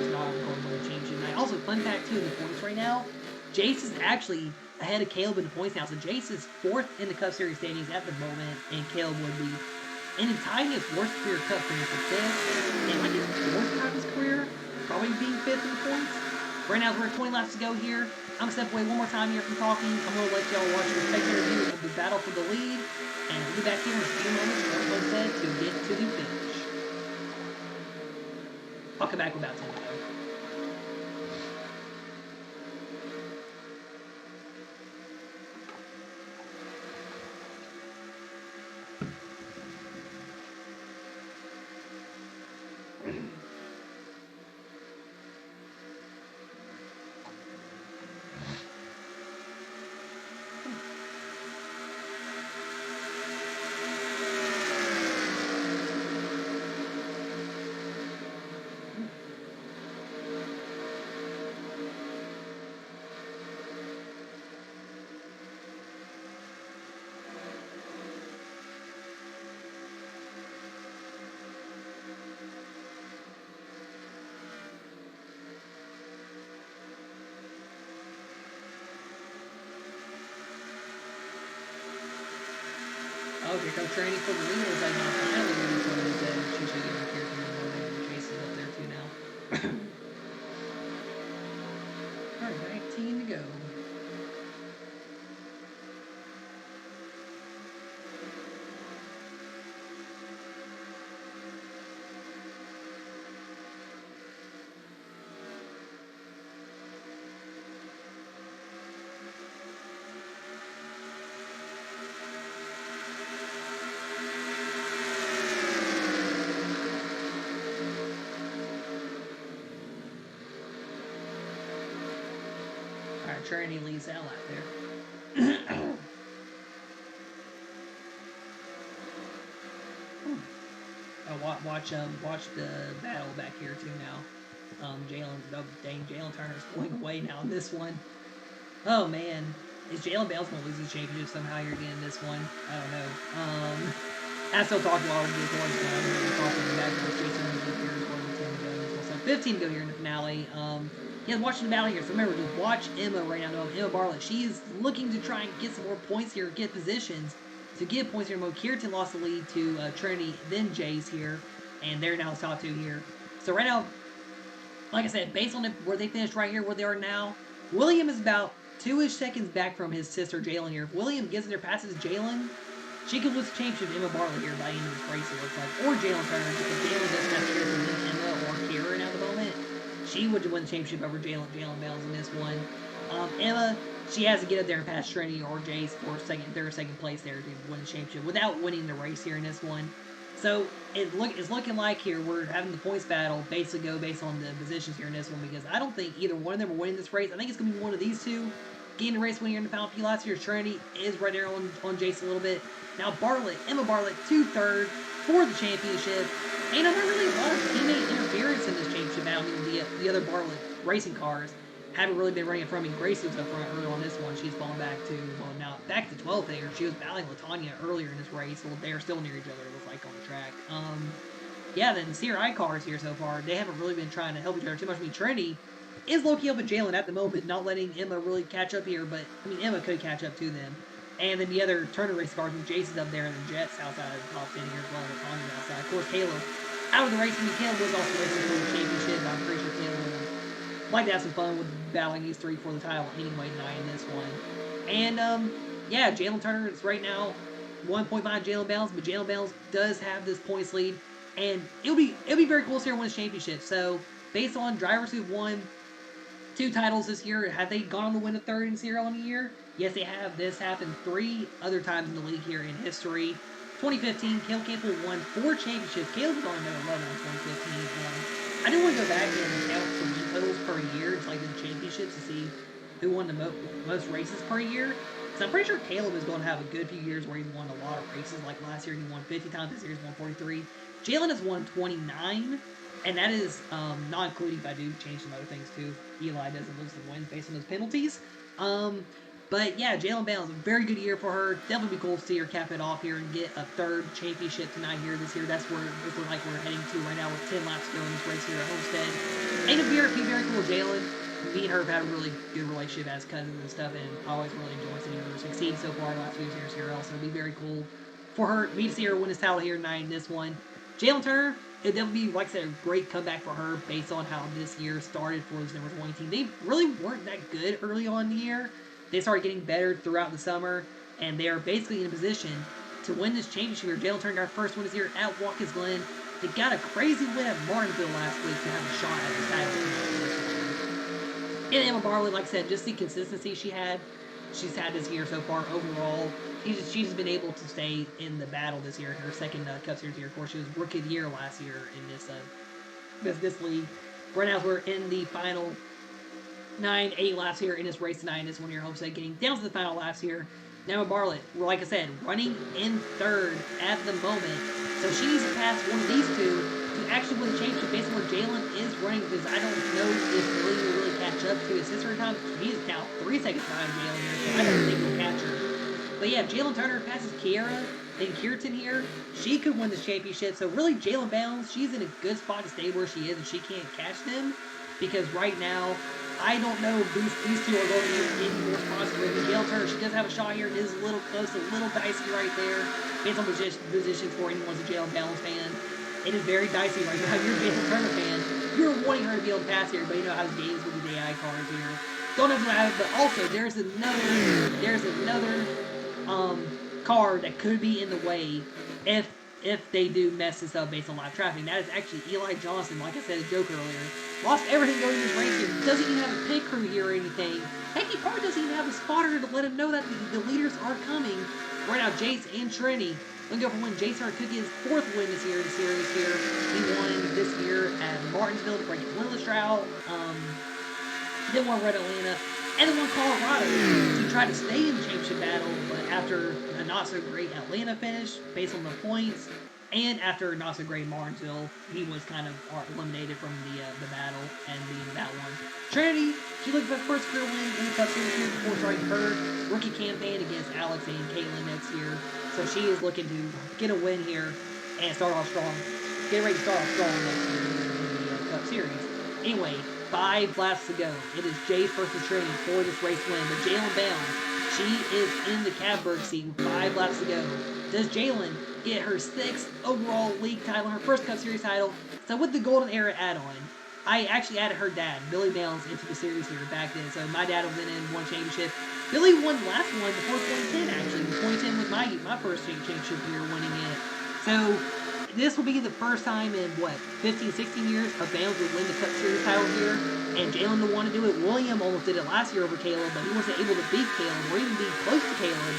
he's not going to win the championship night. Also, fun fact too, in the points right now, Jace is actually ahead of Caleb in the points now. So Jace is 4th in the Cup Series standings at the moment, and Caleb would be in tying his worst career Cup finish for 5th, and like his 4th time in his career, probably being 5th in the points. Right now, we're at 20 laps to go here. I'm going to step away one more time here from talking. I'm going to let y'all watch the spectator view of the battle for the lead, and we'll be back here in a few moments, like I said, to get to the finish. I'll come back with about 10 to go. Oh, here comes training for the lead. As I know, finally ready for the she should get up here from the morning. Chase is up there too now. Alright, 19 to go. Alright, Trinity leads that lap there. Watch the battle back here too now. Jalen Turner's pulling away now in this one. Oh man, is Jalen Bales gonna lose his championship somehow here again in this one? I don't know. I still talk a lot of the points now. We're talking back with Jason here as well. So 15 to go here in the finale. Yeah, watching the battle here. So remember, just watch Emma right now. Emma Bartlett. She's looking to try and get some more points here, get positions to get points here. Mo Kirtan lost the lead to Trinity, then Jace here, and they're now top 2 here. So right now, like I said, based on where they finished right here, where they are now, William is about 2-ish seconds back from his sister Jalen here. If William gets in there, passes Jalen, she could lose the championship to Emma Bartlett here by the end of this race, it looks like. Or Jalen Turner, because Jalen doesn't have shares with Emma or Karen at the moment. She would win the championship over Jalen Bales in this one. Emma, she has to get up there and pass Trinity or Jace for second place there to win the championship without winning the race here in this one. So it's looking like here we're having the points battle basically go based on the positions here in this one, because I don't think either one of them are winning this race. I think it's going to be one of these two getting the race win here in the final few laps here. Trinity is right there on Jace a little bit. Now Emma Bartlett, 2-3rd for the championship. And not really a lot of teammate interference in this championship battle. I mean, the other Bartlett racing cars haven't really been running in front of me. Gracie was up front early on this one. She's fallen back to, well, now back to 12th there. She was battling Latanya earlier in this race. Well, they're still near each other, it looks like, on the track. Yeah, then the CRI cars here so far, they haven't really been trying to help each other too much. I mean, Trinity is low-key up with Jalen at the moment, not letting Emma really catch up here, but, I mean, Emma could catch up to them. And then the other Turner race cars, with Jason's up there, and the Jets outside of the top 10 here as well, and Latanya's outside. Of course, Caleb out of the race. I mean, Caleb was also racing for the championship, but I'm pretty sure Caleb would like to have some fun with battling these three for the title anyway tonight in this one. And, yeah, Jalen Turner is right now 1 point behind Jalen Bales, but Jalen Bales does have this points lead, and it'll be very cool to see her win this championship. So, based on drivers who've won 2 titles this year, have they gone on to win a 3rd in CRL in a year? Yes, they have. This happened 3 other times in the league here in history. 2015, Caleb Campbell won 4 championships. Caleb was on another 11 in 2015. I do want to go back and count the win totals per year, just like the championships, to see who won the most races per year. So I'm pretty sure Caleb is going to have a good few years where he won a lot of races. Like last year, he won 50 times. This year, he's won 43. Jalen has won 29, and that is not including if I do change some other things too. Eli doesn't lose the wins based on those penalties. But yeah, Jalen Bales, a very good year for her. Definitely be cool to see her cap it off here and get a 3rd championship tonight here this year. That's where it looks like we're heading to right now with 10 laps to go in this race here at Homestead. And it'd be very cool. Jalen, me and her have had a really good relationship as cousins and stuff, and I always really enjoy seeing her succeed so far the last few years here. So it'd be very cool for her, me to see her win this title here tonight in this one. Jalen Turner, it'd definitely be, like I said, a great comeback for her based on how this year started for this number 20 team. They really weren't that good early on in the year. They started getting better throughout the summer, and they are basically in a position to win this championship here. Jalen Turner got our first win this year at Watkins Glen. They got a crazy win at Martinsville last week to have a shot at the title. And Emma Bartlett, like I said, just the consistency she's had this year so far overall. She's been able to stay in the battle this year. Her second Cup Series year, of course, she was Rookie of the Year last year in this league. Right now, we're in the final 8 laps here in this race tonight. In this one here, Homestead getting down to the final laps here. Now Bartlett, like I said, running in 3rd at the moment. So she needs to pass one of these two to actually win the championship based on where Jalen is running, because I don't know if Willie will really catch up to his sister in time. He's now 3 seconds behind Jalen here, so I don't think he'll catch her. But yeah, Jalen Turner passes Kiera and Kierton here. She could win this championship. So really, Jalen Bales, she's in a good spot to stay where she is, and she can't catch them, because right now, I don't know if these two are going to get any more spots. Jalen Turner, she does have a shot here. It is a little close, a little dicey right there. Based on positions for anyone who's a Jalen Bales fan. It is very dicey right now. If you're a Jalen Turner fan, you're wanting her to be able to pass here, but you know how the games with these AI cards here. Don't know how, but also there's another card that could be in the way if they do mess this up based on live traffic. That is actually Eli Johnson, like I said, a joke earlier. Lost everything going in this race here. Doesn't even have a pit crew here or anything. Heck, he probably doesn't even have a spotter to let him know that the leaders are coming. Right now, Jace and Trinity. Looking go for win. Jace Hart could get his 4th win this year in the series here. He won this year at Martinsville to break the winless drought. Then won Red Atlanta. And then won Colorado to try to stay in the championship battle, but after a not-so-great Atlanta finish, based on the points, and after a not-so-great Martinsville, he was kind of eliminated from the battle and being that one. Trinity, she looked for the first career win in the Cup Series here before starting her rookie campaign against Alex and Caitlin next year. So she is looking to get a win here and start off strong. Get ready to start off strong next year in the Cup Series. Anyway, 5 laps to go. It is Jace versus Trinity for this race win. But Jalen Bales, she is in the Cadburg seat with 5 laps to go. Does Jalen get her 6th overall league title, her first Cup Series title? So with the Golden Era add-on, I actually added her dad, Billy Bales, into the series here back then. So my dad went in, won championship. Billy won the last one before 2010, actually. 2010 was my first championship year winning it. So this will be the first time in, 15, 16 years of Bales would win the Cup Series title here. And Jalen will want to do it. William almost did it last year over Caleb, but he wasn't able to beat Caleb or even be close to Caleb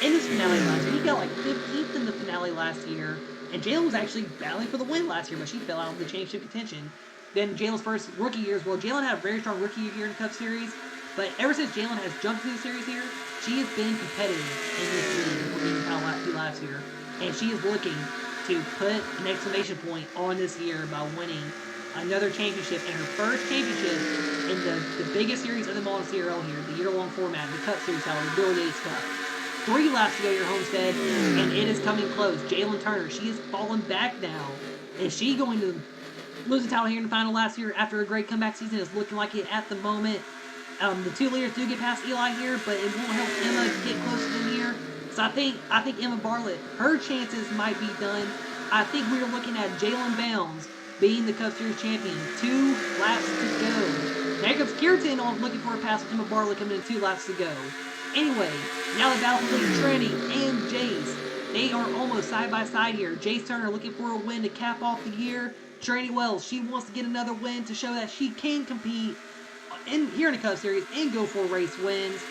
in his finale last year. He got like 15th in the finale last year. And Jalen was actually battling for the win last year, but she fell out of the championship contention. Then Jalen's first rookie year as well. Jalen had a very strong rookie year in the Cup Series, but ever since Jalen has jumped into the series here, she has been competitive in this league for being kind of last year. And she is looking to put an exclamation point on this year by winning another championship, and her first championship in the biggest series of them all in CRL here, the year-long format, the Cup Series title, the Bill Yates Cup. 3 laps to go here, Homestead, and it is coming close. Jalen Turner, she is falling back now. Is she going to lose the title here in the final last year after a great comeback season? Is looking like it at the moment. The 2 leaders do get past Eli here, but it won't help Emma get close to them here. So I think Emma Bartlett, her chances might be done. I think we are looking at Jalen Bounds being the Cup Series champion. 2 laps to go. Now comes Kierton on looking for a pass with Emma Bartlett coming in 2 laps to go. Anyway, now the battle between Trini and Jace. They are almost side by side here. Jace Turner looking for a win to cap off the year. Trini Wells, she wants to get another win to show that she can compete here in the Cup Series and go for race wins.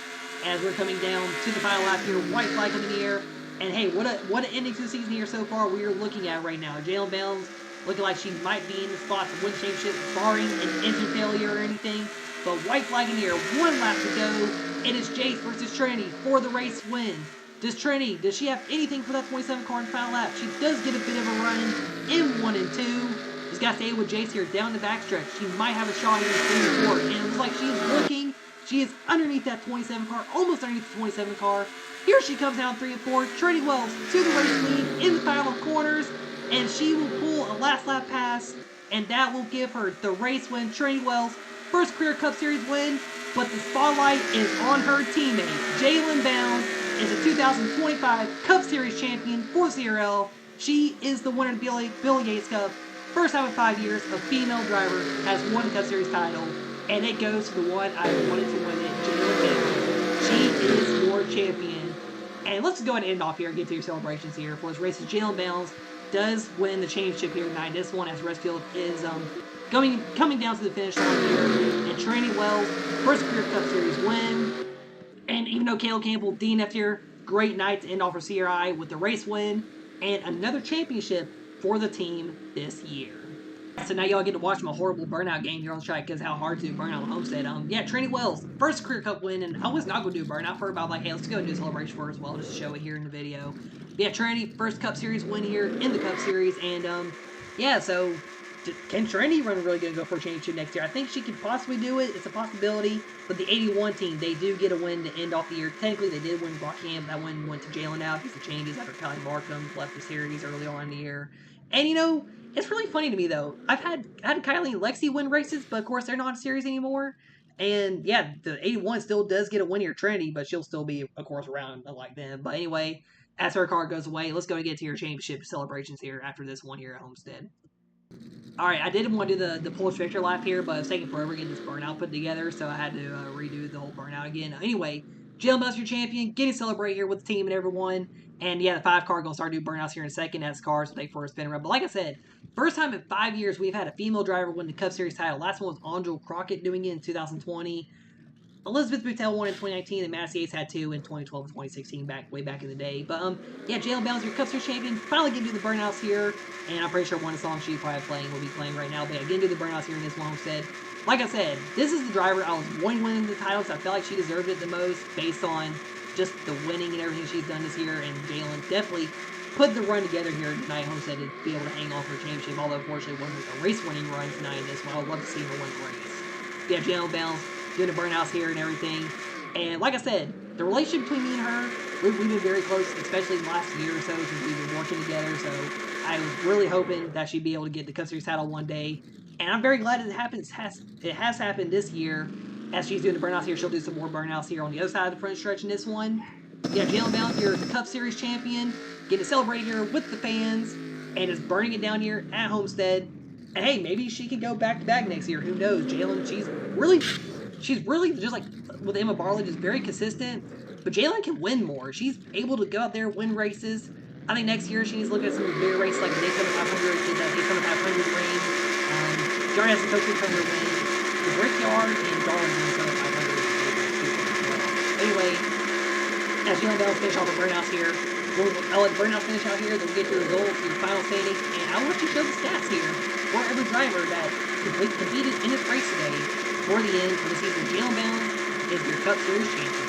As we're coming down to the final lap here, white flag in the air. And hey, what an ending to the season here so far we are looking at right now. Jalen Bounds looking like she might be in the spot to win the championship, barring an engine failure or anything. But white flag in the air, 1 lap to go. It is Jace versus Trinity for the race win. Does she have anything for that 27 car in the final lap? She does get a bit of a run in 1 and 2. Just got to stay with Jace here down the backstretch. She might have a shot here in 3 and 4. And it looks like she is looking. She is underneath that 27 car, almost underneath the 27 car. Here she comes down 3 and 4. Trinity Wells to the race lead in the final corners. And she will pull a last lap pass. And that will give her the race win. Trinity Wells, first career Cup Series win. But the spotlight is on her teammate. Jalen Bounds is a 2025 Cup Series champion for CRL. She is the winner of the Bill Yates Cup. First time in 5 years a female driver has won the Cup Series title. And it goes to the one I wanted to win it, Jalen Bounds. She is your champion. And let's go ahead and end off here and get to your celebrations here. For this race, Jalen Bounds does win the championship here tonight. This one, as Resfield is coming down to the finish line here. And Trini Wells, first career Cup Series win. And even though Caleb Campbell DNF'd here, great night to end off for CRI with the race win and another championship for the team this year. So now y'all get to watch my horrible burnout game here on the track because how hard to do burnout on Homestead. Yeah, Trini Wells, first career cup win, and I was not going to do a burnout for her, but I'm like, hey, let's go and do a celebration for her as well, just to show it here in the video. Yeah, Trini, first Cup Series win here in the Cup Series, and yeah, so can Trini run really going to go for a championship next year? I think she could possibly do it. It's a possibility. But the 81 team, they do get a win to end off the year. Technically, they did win Rockingham. That win went to Jalen now because of changes after Kylie Markham left the series early on in the year. And, you know, it's really funny to me, though. I had Kylie and Lexi win races, but, of course, they're not in series anymore. And, yeah, the 81 still does get a win here, Trinity, but she'll still be, of course, around like them. But anyway, as her card goes away, let's go and get to your championship celebrations here after this one here at Homestead. Alright, I didn't want to do the Polish Victor lap here, but it's taking forever getting this burnout put together, so I had to redo the whole burnout again. Anyway, Jalen Bounds your champion, getting to celebrate here with the team and everyone. And yeah, the 5 car going to start doing burnouts here in a second as cars will take for a spin around. But like I said, first time in 5 years we've had a female driver win the Cup Series title. Last one was Andrew Crockett doing it in 2020. Elizabeth Boutel won in 2019, and Massey Yates had 2 in 2012 and 2016, way back in the day. But yeah, Jalen Bounds, your Cup Series champion, finally getting to the burnouts here, and I'm pretty sure one of the songs she's probably will be playing right now. But yeah, getting to the burnouts here in this one Homestead. Like I said, this is the driver I was wanting winning the titles. I felt like she deserved it the most based on just the winning and everything she's done this year, and Jalen definitely put the run together here tonight Homestead to be able to hang on for a championship, although unfortunately it wasn't a race-winning run tonight in this one. I would love to see her win the race. Yeah, Jalen Bounds doing the burnouts here and everything. And like I said, the relationship between me and her, we've been very close, especially the last year or so since we've been working together. So I was really hoping that she'd be able to get the Cup Series title one day. And I'm very glad it has happened this year. As she's doing the burnouts here, she'll do some more burnouts here on the other side of the front stretch in this one. Yeah, Jalen Bounds, you're the Cup Series champion. Getting to celebrate here with the fans. And is burning it down here at Homestead. And hey, maybe she could go back to back next year. Who knows? Jalen, she's really just like with Emma Barley, just very consistent. But Jalen can win more. She's able to go out there win races. I think next year she needs to look at some bigger races like the Daytona 500, get that Daytona 500 ring. She already has the Coach 600 win. The Brickyard and Darlington Daytona 500 as well. Anyway, as Jalen Bell finish off the burnouts here, I'll let burnouts finish out here. Then we'll get your results, your final standings, and I'll let you show the stats here for every driver that competed in this race today. For the end of the season, Jalen Bell is your Cup Series champion.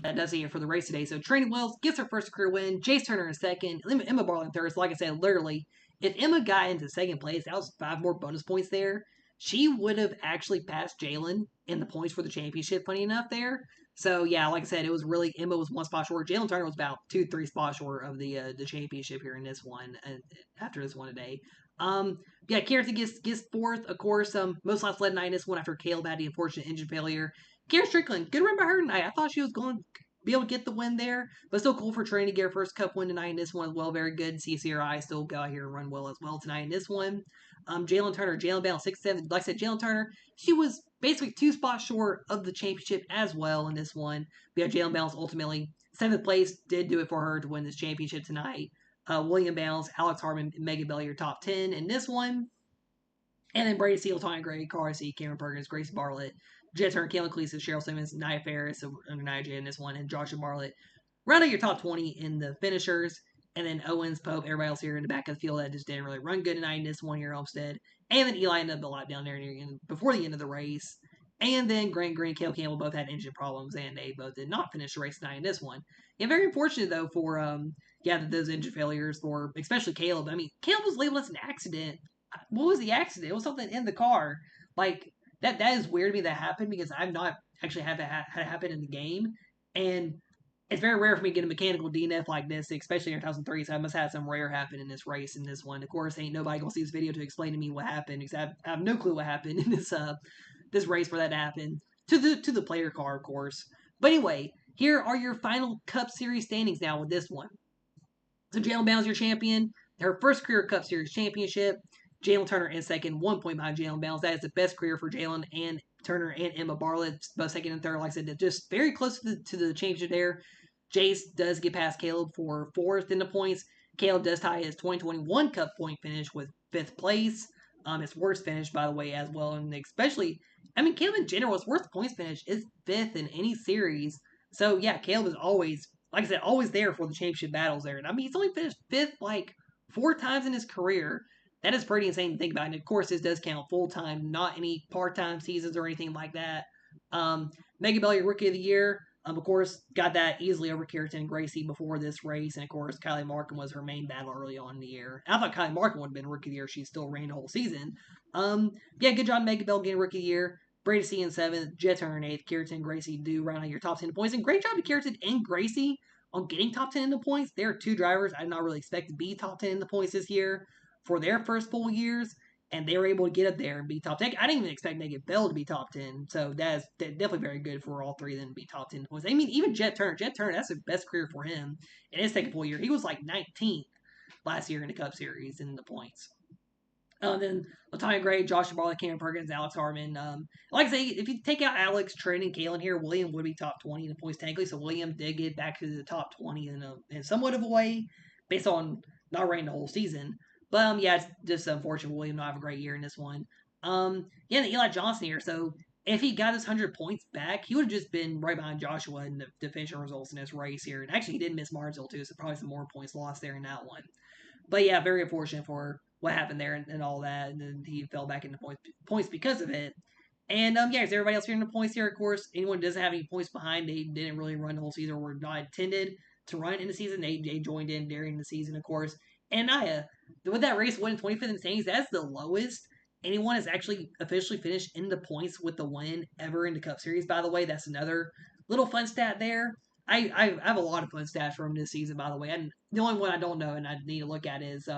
That does it for the race today. So Training Wells gets her first career win. Jace Turner in second. Emma Barlow in third. So like I said, literally, if Emma got into second place, that was 5 more bonus points there. She would have actually passed Jalen in the points for the championship, funny enough, there. So yeah, like I said, it was really Emma was 1 spot short. Jalen Turner was about 2-3 spots short of the championship here in this one after this one today. Yeah, Kierton gets fourth, of course. Most laps led night in this one after Caleb had the unfortunate engine failure. Karen Strickland, good run by her tonight. I thought she was going to be able to get the win there, but still cool for Training to get her first Cup win tonight in this one as well. Very good. CCRI still go out here and run well as well tonight in this one. Jalen Turner, Jalen Bell, 6-7. Like I said, Jalen Turner, she was basically 2 spots short of the championship as well in this one. We have Jalen Bell's ultimately 7th place, did do it for her to win this championship tonight. William Bales, Alex Harmon, and Megan Bell, your top 10 in this one. And then Brady Steele, Tanya Gray, Carsey, Cameron Perkins, Grace Bartlett, Jet Turner, Kayla Cleese, Cheryl Simmons, Nia Ferris under Nia J in this one, and Joshua Bartlett. Round out your top 20 in the finishers. And then Owens, Pope, everybody else here in the back of the field that just didn't really run good tonight in this one here, Homestead. And then Eli ended up a lot down there before the end of the race. And then Grant Green and Cale Campbell both had engine problems, and they both did not finish the race tonight in this one. Yeah, very unfortunate, though, for, those engine failures for, especially Caleb. I mean, Caleb was labeled as an accident. What was the accident? It was something in the car. Like, that is weird to me that happened because I've not actually had that happen in the game. And it's very rare for me to get a mechanical DNF like this, especially in 2003. So I must have had some rare happen in this race in this one. Of course, ain't nobody gonna see this video to explain to me what happened because I have no clue what happened in this race for that to happen to the player car, of course. But anyway, here are your final Cup Series standings now with this one. So Jalen Bounds your champion, her first career Cup Series championship. Jalen Turner in second, 1 point behind Jalen Bounds. That is the best career for Jalen and Turner and Emma Bartlett, both second and third. Like I said, just very close to the championship there. Jace does get past Caleb for fourth in the points. Caleb does tie his 2021 Cup point finish with 5th place. His worst finish, by the way, as well. And especially, I mean, Caleb in general, his worst points finish is 5th in any series. So, yeah, Caleb is always, like I said, always there for the championship battles there. And I mean, he's only finished 5th like 4 times in his career. That is pretty insane to think about. And of course, this does count full time, not any part time seasons or anything like that. Megan Bell, your Rookie of the Year. Of course, got that easily over Kierton Gracie before this race. And of course, Kylie Markham was her main battle early on in the year. I thought Kylie Markham would have been Rookie of the Year. She still ran the whole season. Yeah, good job, Megan Bell, getting Rookie of the Year. Brady C in 7th, Jet Turner in 8th, Kierton Gracie do round out your top 10 points. And great job to Kierton and Gracie on getting top 10 in the points. There are 2 drivers I did not really expect to be top 10 in the points this year for their first full years, and they were able to get up there and be top 10. I didn't even expect Megan Bell to be top 10, so that's definitely very good for all 3 of them to be top 10 points. I mean, even Jet Turner, that's the best career for him in his second full year. He was like 19th last year in the Cup Series in the points. Then LaTanya Gray, Joshua Barley, Cameron Perkins, Alex Harmon. Like I say, if you take out Alex, Trent, and Kalen here, William would be top 20 in the points technically. So William did get back to the top 20 in somewhat of a way based on not running the whole season. But yeah, it's just unfortunate William not have a great year in this one. Yeah, Eli Johnson here. So if he got his 100 points back, he would have just been right behind Joshua in the finishing results in this race here. And actually, he did miss Martinsville too, so probably some more points lost there in that one. But yeah, very unfortunate for what happened there and all that. And then he fell back into points because of it. And yeah, is everybody else here in the points here? Of course, anyone who doesn't have any points behind, they didn't really run the whole season or were not intended to run in the season. They joined in during the season, of course. And Naya, with that race winning 25th in standings, that's the lowest anyone has actually officially finished in the points with the win ever in the Cup Series. By the way, that's another little fun stat there. I have a lot of fun stats from this season, by the way. And the only one I don't know and I need to look at is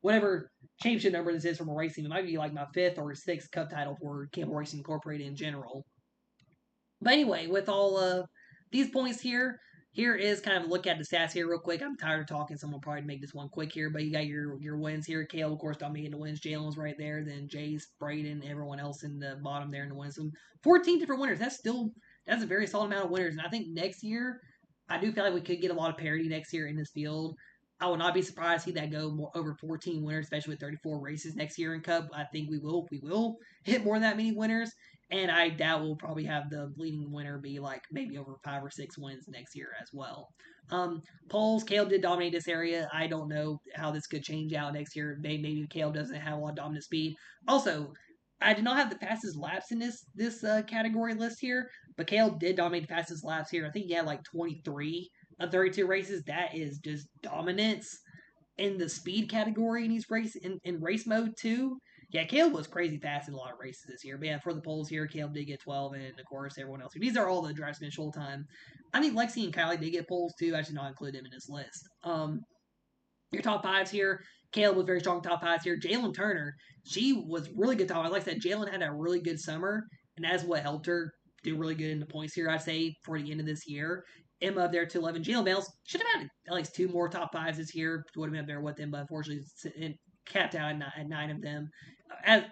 whatever championship number this is from a racing. It might be like my fifth or sixth cup title for Campbell Racing Incorporated in general. But anyway, with all these points here, here is kind of a look at the stats here real quick. I'm tired of talking, so I'm gonna probably make this one quick here. But you got your wins here. Kale, of course, dominating the wins. Jalen was right there. Then Jace, Braden, everyone else in the bottom there in the wins. So 14 different winners. That's a very solid amount of winners. And I think next year, I do feel like we could get a lot of parity next year in this field. I would not be surprised to see that go more, over 14 winners, especially with 34 races next year in Cup. I think we will hit more than that many winners. And I doubt we'll probably have the leading winner be like maybe over 5 or 6 wins next year as well. Polls, Caleb did dominate this area. I don't know how this could change out next year. Maybe Caleb doesn't have a lot of dominant speed. Also, I did not have the fastest laps in this category list here, but Caleb did dominate the fastest laps here. I think he had like 23 of 32 races. That is just dominance in the speed category in these in race mode too. Yeah, Caleb was crazy fast in a lot of races this year. But yeah, for the polls here, Caleb did get 12, and of course everyone else. These are all the drivers finish full time. I think Lexi and Kylie did get polls too. I should not include them in this list. Your top fives here. Caleb was very strong top fives here. Jalen Turner, she was really good top. Like I said, Jalen had a really good summer, and that's what helped her do really good in the points here, I'd say, for the end of this year. Emma up there to 11. Jalen Bales should have had at least 2 more top fives this year. Would have been up there with them, but unfortunately, it capped out at 9 of them. As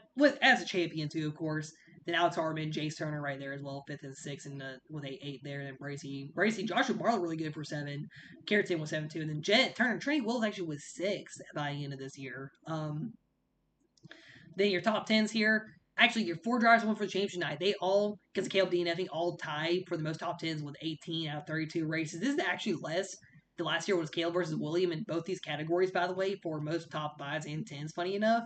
a champion, too, of course. Then Alex Hartman, Jace Turner right there as well, 5th and 6th, and with 8 there. Then Bracy, Joshua Barlow really good for 7. Carrington was 7 too, and then Jet Turner, Trinity Wills actually was 6 by the end of this year. Then your top 10s here. Actually, your 4 drivers won for the championship night. They all, because of Caleb DNFing, all tied for the most top 10s with 18 out of 32 races. This is actually less. The last year was Caleb versus William in both these categories, by the way, for most top 5s and 10s, funny enough.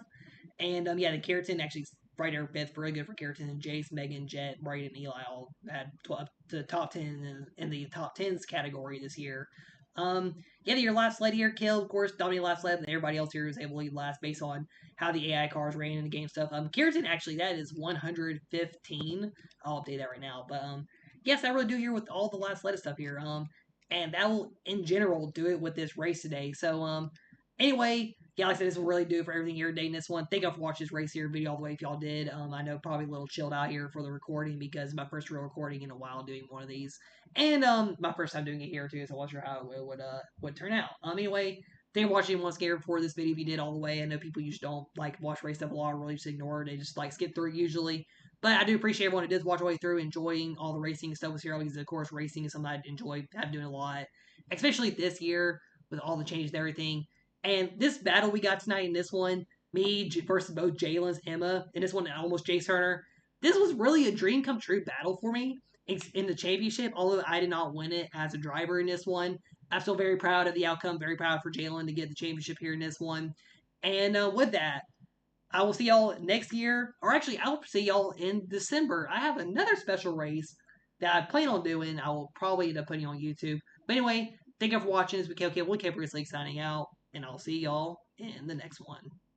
And yeah, the Carrington actually right there fifth, really good for Carrington and Jace, Megan, Jet, Braden, and Eli all had 12 the top 10 in the top 10s category this year. Yeah, your last sled here, Kill, of course, dominated last sled, and everybody else here is able to lead last based on how the AI cars ran in the game stuff. Carrington, actually, that is 115. I'll update that right now. But yes, I really do here with all the last sled stuff here. And that will, in general, do it with this race today. So, anyway, yeah, like I said, this will really do it for everything here today in this one. Thank y'all for watching this race here video all the way if y'all did. I know probably a little chilled out here for the recording because my first real recording in a while doing one of these. And my first time doing it here too, so I wasn't sure how it would turn out. Anyway, thank you for watching once again before this video if you did all the way. I know people usually don't like watch race stuff a lot, or really just ignore it. They just like skip through it usually. But I do appreciate everyone who does watch all the way through, enjoying all the racing stuff with here. Because of course, racing is something I enjoy, have doing a lot, especially this year with all the changes and everything. And this battle we got tonight in this one, me versus both Jalen's Emma, and this one almost Jace Turner. This was really a dream come true battle for me in the championship. Although I did not win it as a driver in this one, I'm still very proud of the outcome. Very proud for Jalen to get the championship here in this one. And with that, I will see y'all next year, or actually, I'll see y'all in December. I have another special race that I plan on doing. I will probably end up putting on YouTube. But anyway, thank you for watching. This is KOK1 Caprice League signing out, and I'll see y'all in the next one.